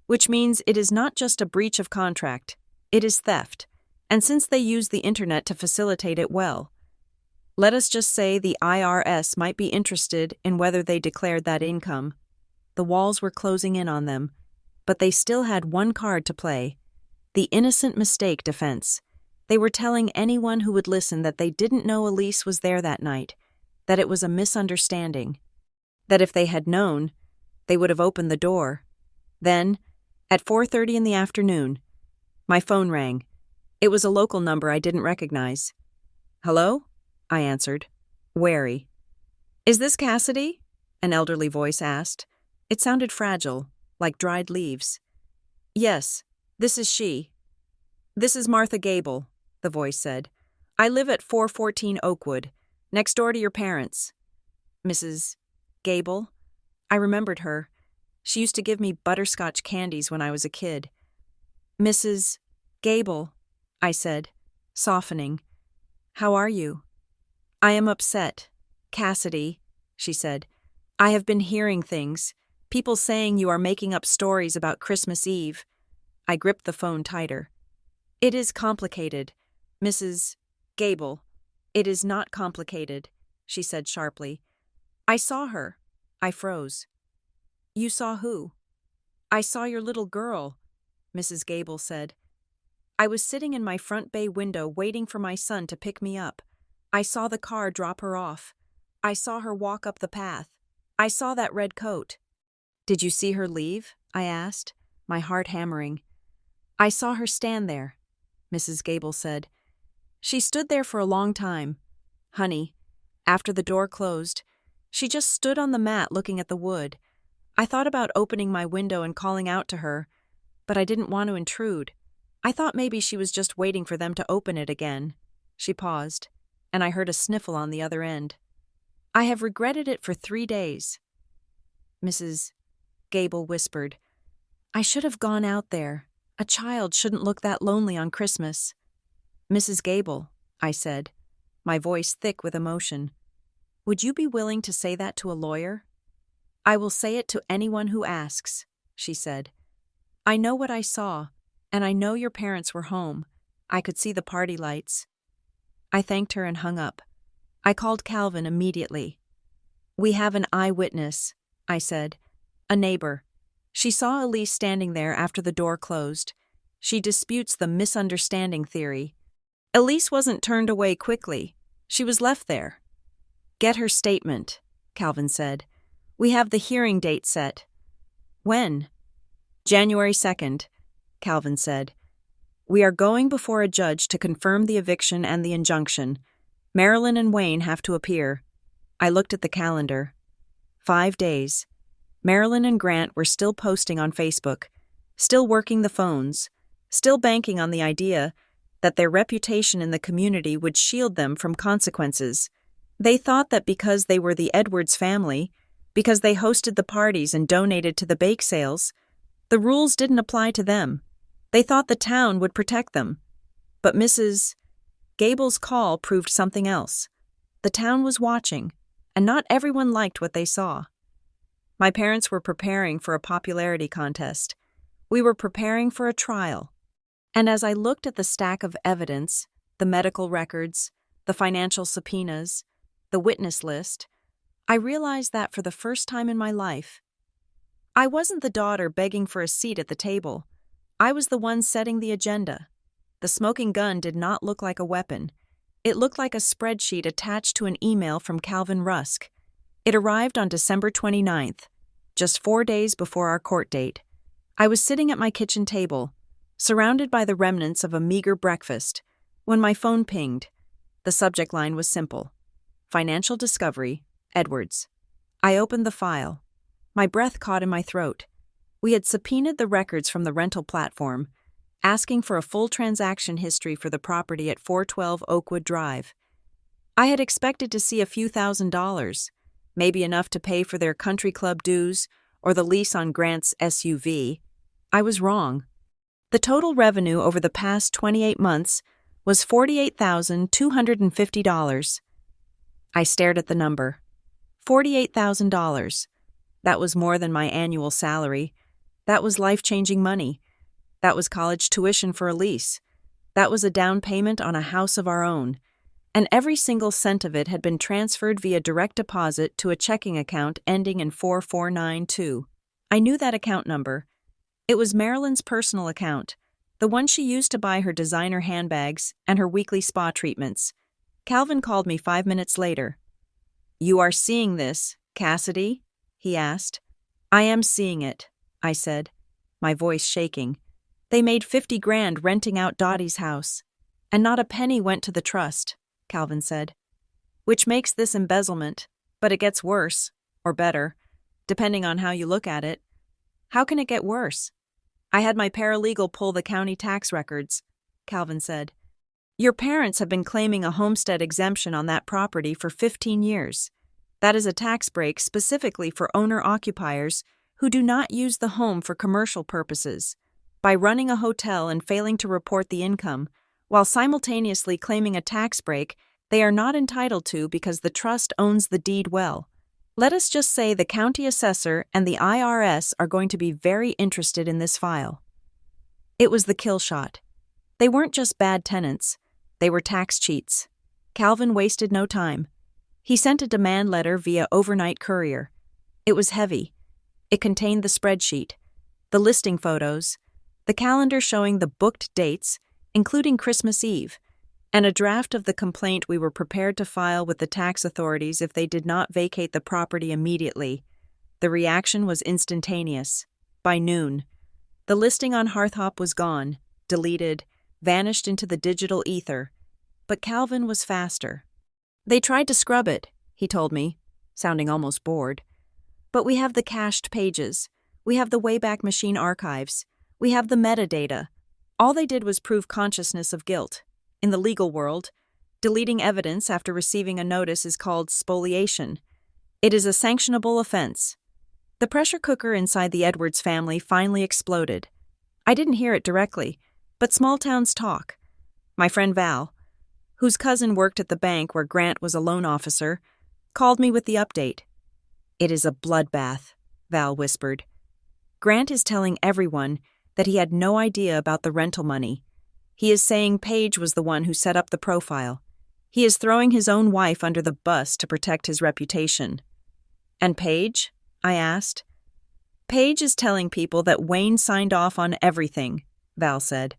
which means it is not just a breach of contract, it is theft, and since they use the internet to facilitate it well. Let us just say the IRS might be interested in whether they declared that income. The walls were closing in on them, but they still had one card to play, the innocent mistake defense. They were telling anyone who would listen that they didn't know Elise was there that night, that it was a misunderstanding, that if they had known, they would have opened the door. Then, at 4:30 in the afternoon, my phone rang. It was a local number I didn't recognize. Hello? I answered, wary. Is this Cassidy? An elderly voice asked. It sounded fragile, like dried leaves. Yes, this is she. This is Martha Gable, the voice said. I live at 414 Oakwood, next door to your parents. Mrs. Gable? I remembered her. She used to give me butterscotch candies when I was a kid. Mrs. Gable, I said, softening. How are you? I am upset. Cassidy, she said. I have been hearing things. People saying you are making up stories about Christmas Eve. I gripped the phone tighter. It is complicated, Mrs. Gable. It is not complicated, she said sharply. I saw her. I froze. You saw who? I saw your little girl, Mrs. Gable said. I was sitting in my front bay window waiting for my son to pick me up. I saw the car drop her off. I saw her walk up the path. I saw that red coat. Did you see her leave? I asked, my heart hammering. I saw her stand there, Mrs. Gable said. She stood there for a long time. Honey, after the door closed, she just stood on the mat looking at the wood. I thought about opening my window and calling out to her, but I didn't want to intrude. I thought maybe she was just waiting for them to open it again. She paused, and I heard a sniffle on the other end. I have regretted it for 3 days. Mrs. Gable whispered, I should have gone out there. A child shouldn't look that lonely on Christmas. Mrs. Gable, I said, my voice thick with emotion, would you be willing to say that to a lawyer? I will say it to anyone who asks, she said. I know what I saw, and I know your parents were home. I could see the party lights. I thanked her and hung up. I called Calvin immediately. We have an eyewitness, I said. A neighbor. She saw Elise standing there after the door closed. She disputes the misunderstanding theory. Elise wasn't turned away quickly. She was left there. Get her statement, Calvin said. We have the hearing date set. When? January 2nd, Calvin said. We are going before a judge to confirm the eviction and the injunction. Marilyn and Wayne have to appear. I looked at the calendar. 5 days. Marilyn and Grant were still posting on Facebook, still working the phones, still banking on the idea that their reputation in the community would shield them from consequences. They thought that because they were the Edwards family, because they hosted the parties and donated to the bake sales, the rules didn't apply to them. They thought the town would protect them. But Mrs. Gable's call proved something else. The town was watching, and not everyone liked what they saw. My parents were preparing for a popularity contest. We were preparing for a trial. And as I looked at the stack of evidence, the medical records, the financial subpoenas, the witness list, I realized that for the first time in my life, I wasn't the daughter begging for a seat at the table. I was the one setting the agenda. The smoking gun did not look like a weapon. It looked like a spreadsheet attached to an email from Calvin Rusk. It arrived on December 29th, just 4 days before our court date. I was sitting at my kitchen table, surrounded by the remnants of a meager breakfast, when my phone pinged. The subject line was simple. Financial Discovery, Edwards. I opened the file. My breath caught in my throat. We had subpoenaed the records from the rental platform, asking for a full transaction history for the property at 412 Oakwood Drive. I had expected to see a few $1,000s, maybe enough to pay for their country club dues or the lease on Grant's SUV. I was wrong. The total revenue over the past 28 months was $48,250. I stared at the number. $48,000. That was more than my annual salary. That was life-changing money. That was college tuition for Elise. That was a down payment on a house of our own. And every single cent of it had been transferred via direct deposit to a checking account ending in 4492. I knew that account number. It was Marilyn's personal account, the one she used to buy her designer handbags and her weekly spa treatments. Calvin called me 5 minutes later. You are seeing this, Cassidy? He asked. I am seeing it, I said, my voice shaking. They made $50,000 renting out Dottie's house. And not a penny went to the trust, Calvin said. Which makes this embezzlement, but it gets worse, or better, depending on how you look at it. How can it get worse? I had my paralegal pull the county tax records, Calvin said. Your parents have been claiming a homestead exemption on that property for 15 years. That is a tax break specifically for owner-occupiers who do not use the home for commercial purposes, by running a hotel and failing to report the income, while simultaneously claiming a tax break they are not entitled to because the trust owns the deed well. Let us just say the county assessor and the IRS are going to be very interested in this file. It was the kill shot. They weren't just bad tenants. They were tax cheats. Calvin wasted no time. He sent a demand letter via overnight courier. It was heavy. It contained the spreadsheet, the listing photos, the calendar showing the booked dates, including Christmas Eve, and a draft of the complaint we were prepared to file with the tax authorities if they did not vacate the property immediately. The reaction was instantaneous. By noon, the listing on Hearthop was gone, deleted, vanished into the digital ether. But Calvin was faster. They tried to scrub it, he told me, sounding almost bored. But we have the cached pages. We have the Wayback Machine archives. We have the metadata. All they did was prove consciousness of guilt. In the legal world, deleting evidence after receiving a notice is called spoliation. It is a sanctionable offense. The pressure cooker inside the Edwards family finally exploded. I didn't hear it directly, but small towns talk. My friend Val, whose cousin worked at the bank where Grant was a loan officer, called me with the update. "It is a bloodbath," Val whispered. "Grant is telling everyone that he had no idea about the rental money. He is saying Paige was the one who set up the profile. He is throwing his own wife under the bus to protect his reputation." "And Paige?" I asked. "Paige is telling people that Wayne signed off on everything," Val said.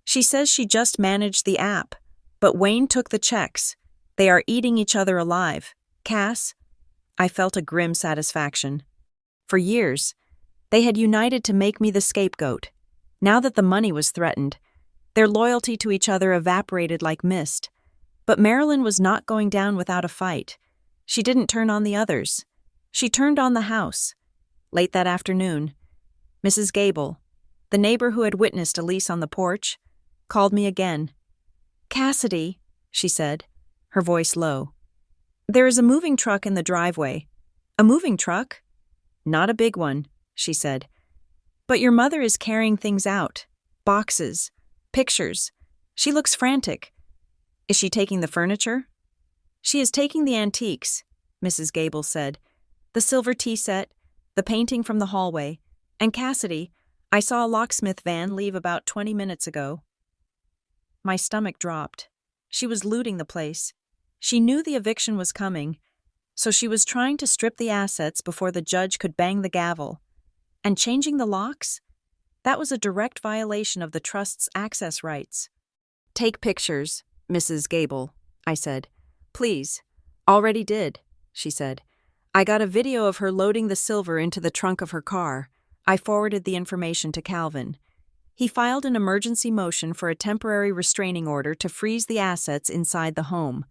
"She says she just managed the app, but Wayne took the checks. They are eating each other alive. Cass," I felt a grim satisfaction. For years, they had united to make me the scapegoat. Now that the money was threatened, their loyalty to each other evaporated like mist. But Marilyn was not going down without a fight. She didn't turn on the others. She turned on the house. Late that afternoon, Mrs. Gable, the neighbor who had witnessed Elise on the porch, called me again. "Cassidy," she said, her voice low. "There is a moving truck in the driveway." "A moving truck?" "Not a big one," she said. "But your mother is carrying things out. Boxes, pictures. She looks frantic." "Is she taking the furniture?" "She is taking the antiques," Mrs. Gable said. "The silver tea set, the painting from the hallway. And Cassidy, I saw a locksmith van leave about 20 minutes ago." My stomach dropped. She was looting the place. She knew the eviction was coming, so she was trying to strip the assets before the judge could bang the gavel. And changing the locks? That was a direct violation of the trust's access rights. "Take pictures, Mrs. Gable," I said. "Please." "Already did," she said. "I got a video of her loading the silver into the trunk of her car." I forwarded the information to Calvin. He filed an emergency motion for a temporary restraining order to freeze the assets inside the home.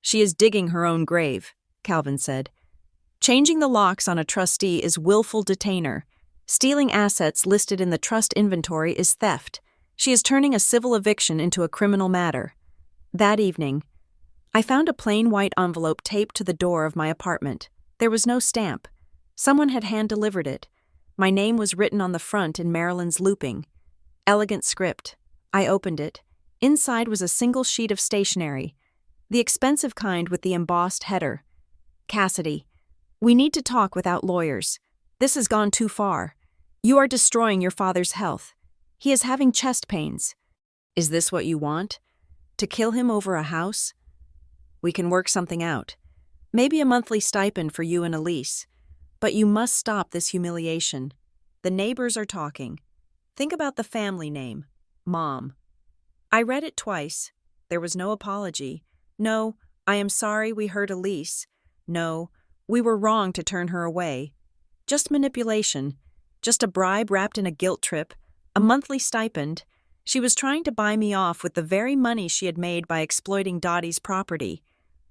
"She is digging her own grave," Calvin said. "Changing the locks on a trustee is willful detainer. Stealing assets listed in the trust inventory is theft. She is turning a civil eviction into a criminal matter." That evening, I found a plain white envelope taped to the door of my apartment. There was no stamp. Someone had hand-delivered it. My name was written on the front in Marilyn's looping. Elegant script. I opened it. Inside was a single sheet of stationery, the expensive kind with the embossed header. "Cassidy, we need to talk without lawyers. This has gone too far. You are destroying your father's health. He is having chest pains. Is this what you want? To kill him over a house? We can work something out. Maybe a monthly stipend for you and Elise. But you must stop this humiliation. The neighbors are talking. Think about the family name, Mom." I read it twice. There was no apology. No, "I am sorry we hurt Elise." No, "We were wrong to turn her away." Just manipulation. Just a bribe wrapped in a guilt trip. A monthly stipend. She was trying to buy me off with the very money she had made by exploiting Dottie's property.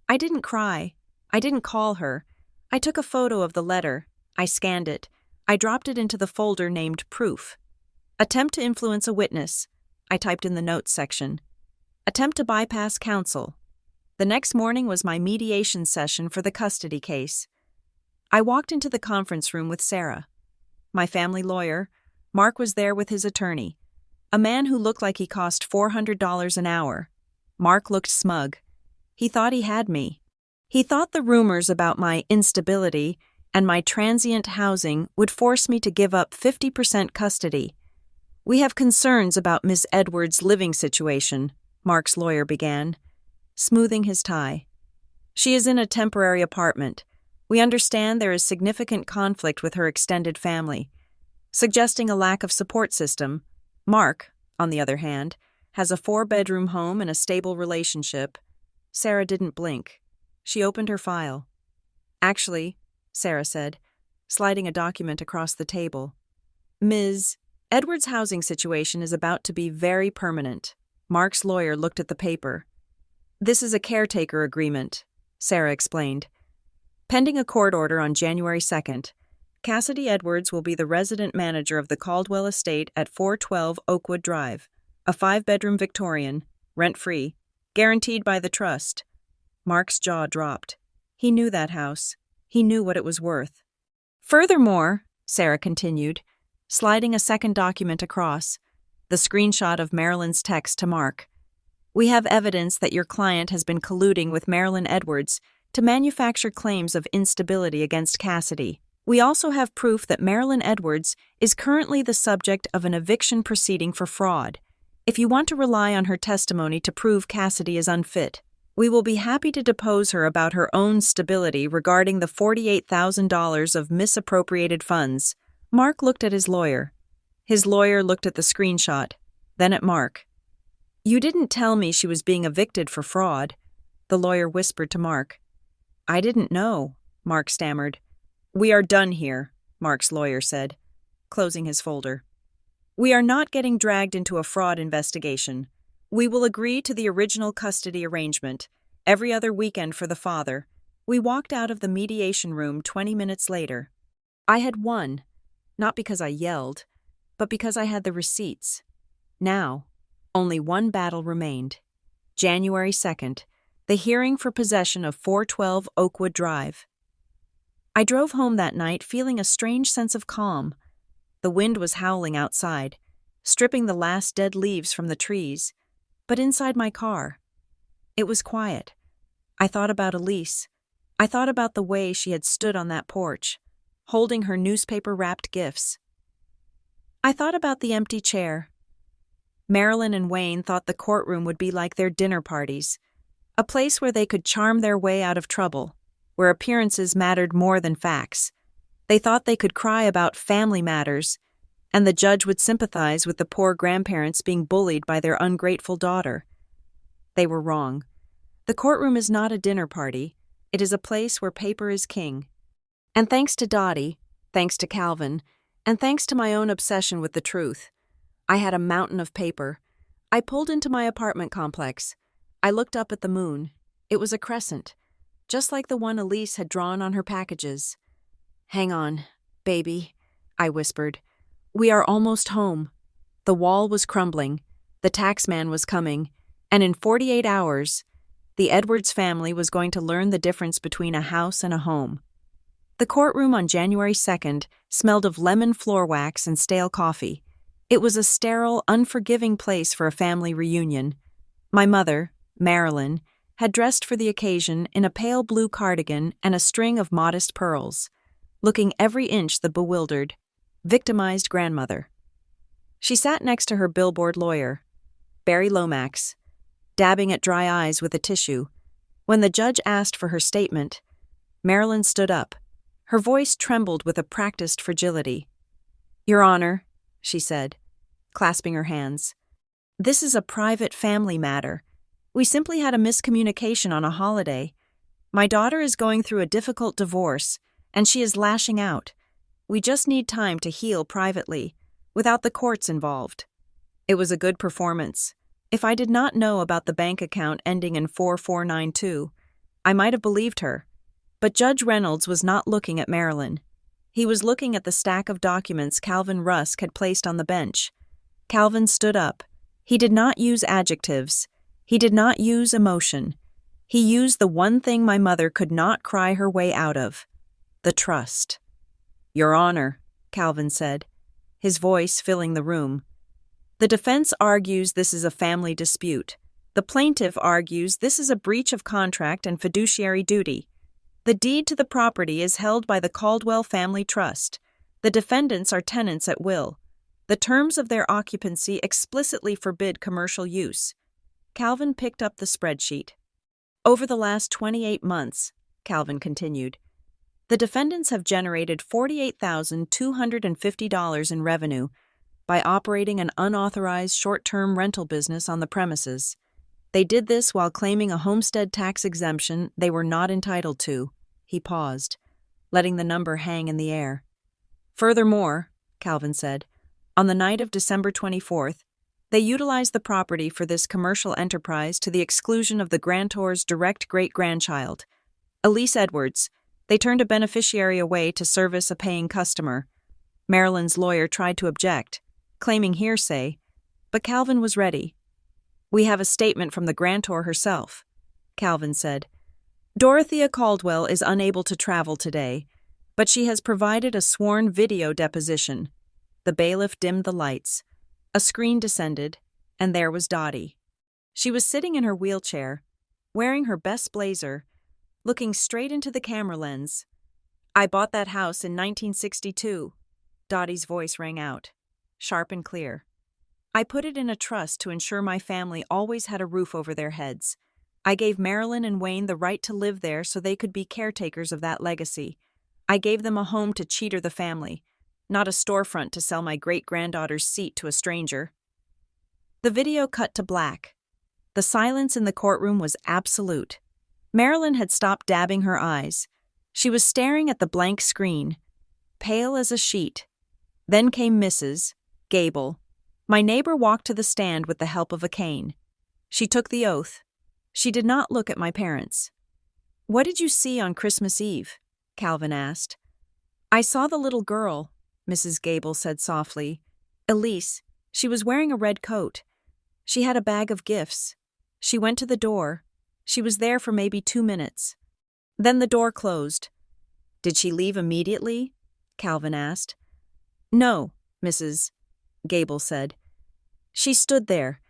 I didn't cry. I didn't call her. I took a photo of the letter. I scanned it. I dropped it into the folder named Proof. Attempt to influence a witness. I typed in the notes section. Attempt to bypass counsel. The next morning was my mediation session for the custody case. I walked into the conference room with Sarah. My family lawyer, Mark, was there with his attorney, a man who looked like he cost $400 an hour. Mark looked smug. He thought he had me. He thought the rumors about my instability and my transient housing would force me to give up 50% custody. "We have concerns about Miss Edwards' living situation," Mark's lawyer began, smoothing his tie. "She is in a temporary apartment. We understand there is significant conflict with her extended family," suggesting a lack of support system. Mark, on the other hand, has a 4-bedroom home and a stable relationship. Sarah didn't blink. She opened her file. "Actually," Sarah said, sliding a document across the table, "Ms. Edwards' housing situation is about to be very permanent." Mark's lawyer looked at the paper. "This is a caretaker agreement," Sarah explained. "Pending a court order on January 2nd, Cassidy Edwards will be the resident manager of the Caldwell estate at 412 Oakwood Drive, a 5-bedroom Victorian, rent-free, guaranteed by the trust." Mark's jaw dropped. He knew that house. He knew what it was worth. Furthermore, Sarah continued, sliding a second document across, the screenshot of Marilyn's text to Mark. We have evidence that your client has been colluding with Marilyn Edwards to manufacture claims of instability against Cassidy. We also have proof that Marilyn Edwards is currently the subject of an eviction proceeding for fraud. If you want to rely on her testimony to prove Cassidy is unfit, we will be happy to depose her about her own stability regarding the $48,000 of misappropriated funds. Mark looked at his lawyer. His lawyer looked at the screenshot, then at Mark. You didn't tell me she was being evicted for fraud, the lawyer whispered to Mark. I didn't know, Mark stammered. We are done here, Mark's lawyer said, closing his folder. We are not getting dragged into a fraud investigation. We will agree to the original custody arrangement, every other weekend for the father. We walked out of the mediation room 20 minutes later. I had won, not because I yelled, but because I had the receipts. Now, only one battle remained. January 2nd, the hearing for possession of 412 Oakwood Drive. I drove home that night feeling a strange sense of calm. The wind was howling outside, stripping the last dead leaves from the trees. But inside my car, it was quiet. I thought about Elise. I thought about the way she had stood on that porch, holding her newspaper-wrapped gifts. I thought about the empty chair. Marilyn and Wayne thought the courtroom would be like their dinner parties, a place where they could charm their way out of trouble, where appearances mattered more than facts. They thought they could cry about family matters, and the judge would sympathize with the poor grandparents being bullied by their ungrateful daughter. They were wrong. The courtroom is not a dinner party. It is a place where paper is king. And thanks to Dottie, thanks to Calvin, and thanks to my own obsession with the truth, I had a mountain of paper. I pulled into my apartment complex. I looked up at the moon. It was a crescent, just like the one Elise had drawn on her packages. Hang on, baby, I whispered. We are almost home. The wall was crumbling, the taxman was coming, and in 48 hours, the Edwards family was going to learn the difference between a house and a home. The courtroom on January 2nd smelled of lemon floor wax and stale coffee. It was a sterile, unforgiving place for a family reunion. My mother, Marilyn, had dressed for the occasion in a pale blue cardigan and a string of modest pearls, looking every inch the bewildered, victimized grandmother. She sat next to her billboard lawyer, Barry Lomax, dabbing at dry eyes with a tissue. When the judge asked for her statement, Marilyn stood up. Her voice trembled with a practiced fragility. Your Honor, she said, clasping her hands, this is a private family matter. We simply had a miscommunication on a holiday. My daughter is going through a difficult divorce, and she is lashing out. We just need time to heal privately, without the courts involved. It was a good performance. If I did not know about the bank account ending in 4492, I might have believed her. But Judge Reynolds was not looking at Marilyn. He was looking at the stack of documents Calvin Rusk had placed on the bench. Calvin stood up. He did not use adjectives. He did not use emotion. He used the one thing my mother could not cry her way out of: the trust. Your Honor, Calvin said, his voice filling the room. The defense argues this is a family dispute. The plaintiff argues this is a breach of contract and fiduciary duty. The deed to the property is held by the Caldwell Family Trust. The defendants are tenants at will. The terms of their occupancy explicitly forbid commercial use. Calvin picked up the spreadsheet. Over the last 28 months, Calvin continued, the defendants have generated $48,250 in revenue by operating an unauthorized short-term rental business on the premises. They did this while claiming a homestead tax exemption they were not entitled to. He paused, letting the number hang in the air. Furthermore, Calvin said, on the night of December 24th, they utilized the property for this commercial enterprise to the exclusion of the grantor's direct great-grandchild, Elise Edwards. They turned a beneficiary away to service a paying customer. Marilyn's lawyer tried to object, claiming hearsay, but Calvin was ready. We have a statement from the grantor herself, Calvin said. Dorothea Caldwell is unable to travel today, but she has provided a sworn video deposition. The bailiff dimmed the lights. A screen descended, and there was Dottie. She was sitting in her wheelchair, wearing her best blazer, looking straight into the camera lens. "I bought that house in 1962, Dottie's voice rang out, sharp and clear. "I put it in a trust to ensure my family always had a roof over their heads. I gave Marilyn and Wayne the right to live there so they could be caretakers of that legacy. I gave them a home to cheater the family, not a storefront to sell my great-granddaughter's seat to a stranger." The video cut to black. The silence in the courtroom was absolute. Marilyn had stopped dabbing her eyes. She was staring at the blank screen, pale as a sheet. Then came Mrs. Gable. My neighbor walked to the stand with the help of a cane. She took the oath. She did not look at my parents. "What did you see on Christmas Eve?" Calvin asked. "I saw the little girl," Mrs. Gable said softly. "Elise. She was wearing a red coat. She had a bag of gifts. She went to the door. She was there for maybe 2 minutes. Then the door closed." "Did she leave immediately?" Calvin asked. "No," Mrs. Gable said. "She stood there.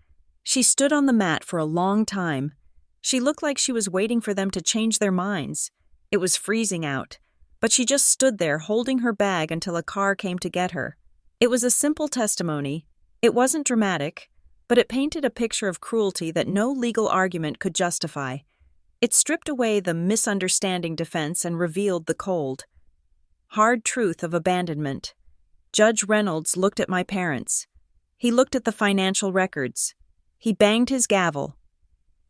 She stood on the mat for a long time. She looked like she was waiting for them to change their minds. It was freezing out, but she just stood there holding her bag until a car came to get her. It was a simple testimony. It wasn't dramatic, but it painted a picture of cruelty that no legal argument could justify. It stripped away the misunderstanding defense and revealed the cold, hard truth of abandonment. Judge Reynolds looked at my parents. He looked at the financial records. He banged his gavel.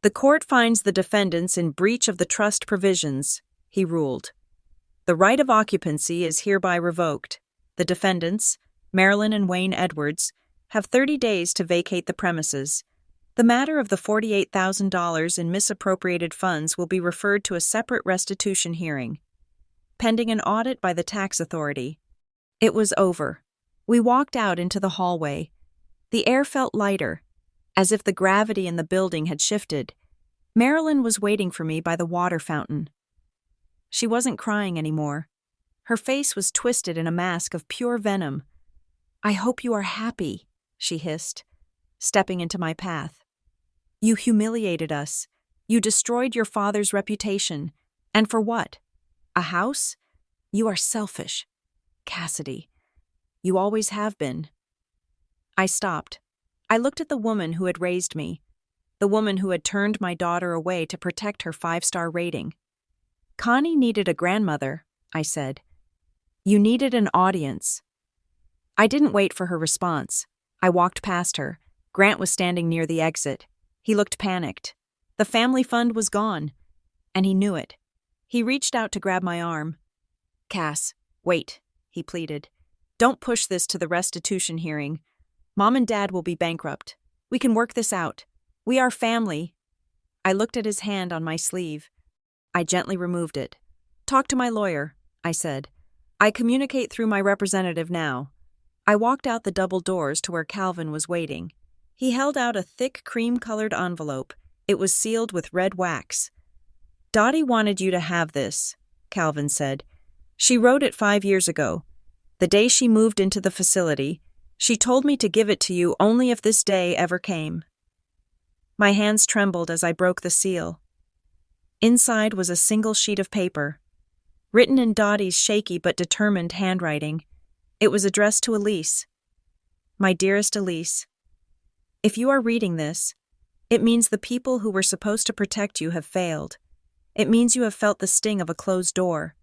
"The court finds the defendants in breach of the trust provisions," he ruled. "The right of occupancy is hereby revoked. The defendants, Marilyn and Wayne Edwards, have 30 days to vacate the premises. The matter of the $48,000 in misappropriated funds will be referred to a separate restitution hearing, pending an audit by the tax authority." It was over. We walked out into the hallway. The air felt lighter, as if the gravity in the building had shifted. Marilyn was waiting for me by the water fountain. She wasn't crying anymore. Her face was twisted in a mask of pure venom. "I hope you are happy," she hissed, stepping into my path. "You humiliated us. You destroyed your father's reputation. And for what? A house? You are selfish. Cassidy. You always have been." I stopped. I looked at the woman who had raised me, the woman who had turned my daughter away to protect her 5-star rating. "Connie needed a grandmother," I said. "You needed an audience." I didn't wait for her response. I walked past her. Grant was standing near the exit. He looked panicked. The family fund was gone, and he knew it. He reached out to grab my arm. "Cass, wait," he pleaded. "Don't push this to the restitution hearing. Mom and Dad will be bankrupt. We can work this out. We are family." I looked at his hand on my sleeve. I gently removed it. "Talk to my lawyer," I said. "I communicate through my representative now." I walked out the double doors to where Calvin was waiting. He held out a thick cream-colored envelope. It was sealed with red wax. "Dottie wanted you to have this," Calvin said. "She wrote it 5 years ago. The day she moved into the facility, she told me to give it to you only if this day ever came." My hands trembled as I broke the seal. Inside was a single sheet of paper, written in Dottie's shaky but determined handwriting. It was addressed to Elise. "My dearest Elise, if you are reading this, it means the people who were supposed to protect you have failed. It means you have felt the sting of a closed door.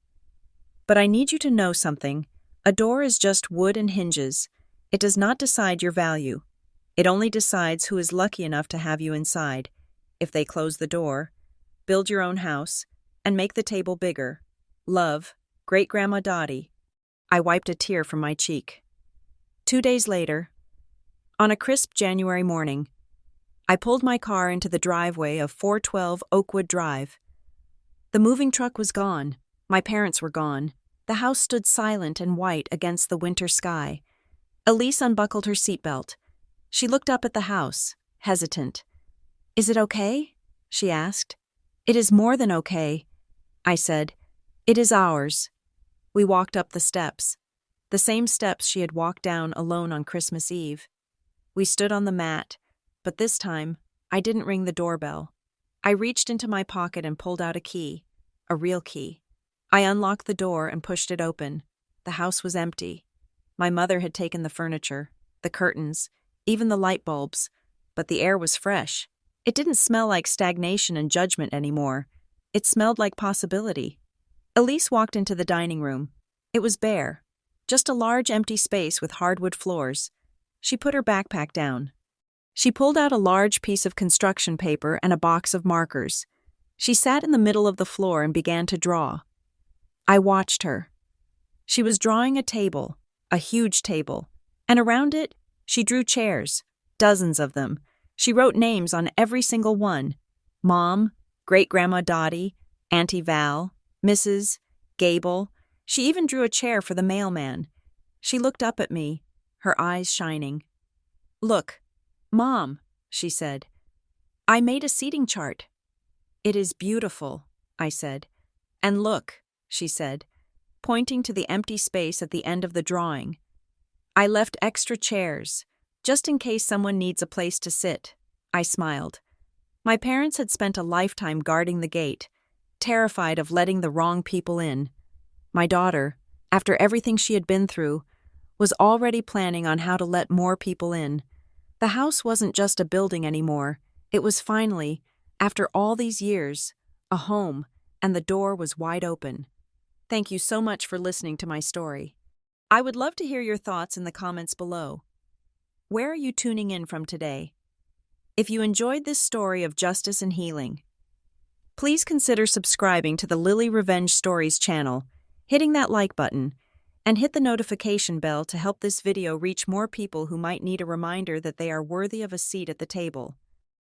But I need you to know something. A door is just wood and hinges. It does not decide your value. It only decides who is lucky enough to have you inside. If they close the door, build your own house, and make the table bigger. Love, Great-Grandma Dottie." I wiped a tear from my cheek. 2 days later, on a crisp January morning, I pulled my car into the driveway of 412 Oakwood Drive. The moving truck was gone. My parents were gone. The house stood silent and white against the winter sky. Elise unbuckled her seatbelt. She looked up at the house, hesitant. "Is it okay?" she asked. "It is more than okay," I said. "It is ours." We walked up the steps, the same steps she had walked down alone on Christmas Eve. We stood on the mat, but this time, I didn't ring the doorbell. I reached into my pocket and pulled out a key, a real key. I unlocked the door and pushed it open. The house was empty. My mother had taken the furniture, the curtains, even the light bulbs, but the air was fresh. It didn't smell like stagnation and judgment anymore. It smelled like possibility. Elise walked into the dining room. It was bare, just a large empty space with hardwood floors. She put her backpack down. She pulled out a large piece of construction paper and a box of markers. She sat in the middle of the floor and began to draw. I watched her. She was drawing a table, a huge table, and around it, she drew chairs, dozens of them. She wrote names on every single one. Mom, Great-Grandma Dottie, Auntie Val, Mrs., Gable. She even drew a chair for the mailman. She looked up at me, her eyes shining. "Look, Mom," she said. "I made a seating chart." "It is beautiful," I said. "And look," she said, pointing to the empty space at the end of the drawing. "I left extra chairs, just in case someone needs a place to sit." I smiled. My parents had spent a lifetime guarding the gate, terrified of letting the wrong people in. My daughter, after everything she had been through, was already planning on how to let more people in. The house wasn't just a building anymore. It was finally, after all these years, a home, and the door was wide open. Thank you so much for listening to my story. I would love to hear your thoughts in the comments below. Where are you tuning in from today? If you enjoyed this story of justice and healing, please consider subscribing to the Lily Revenge Stories channel, hitting that like button, and hit the notification bell to help this video reach more people who might need a reminder that they are worthy of a seat at the table.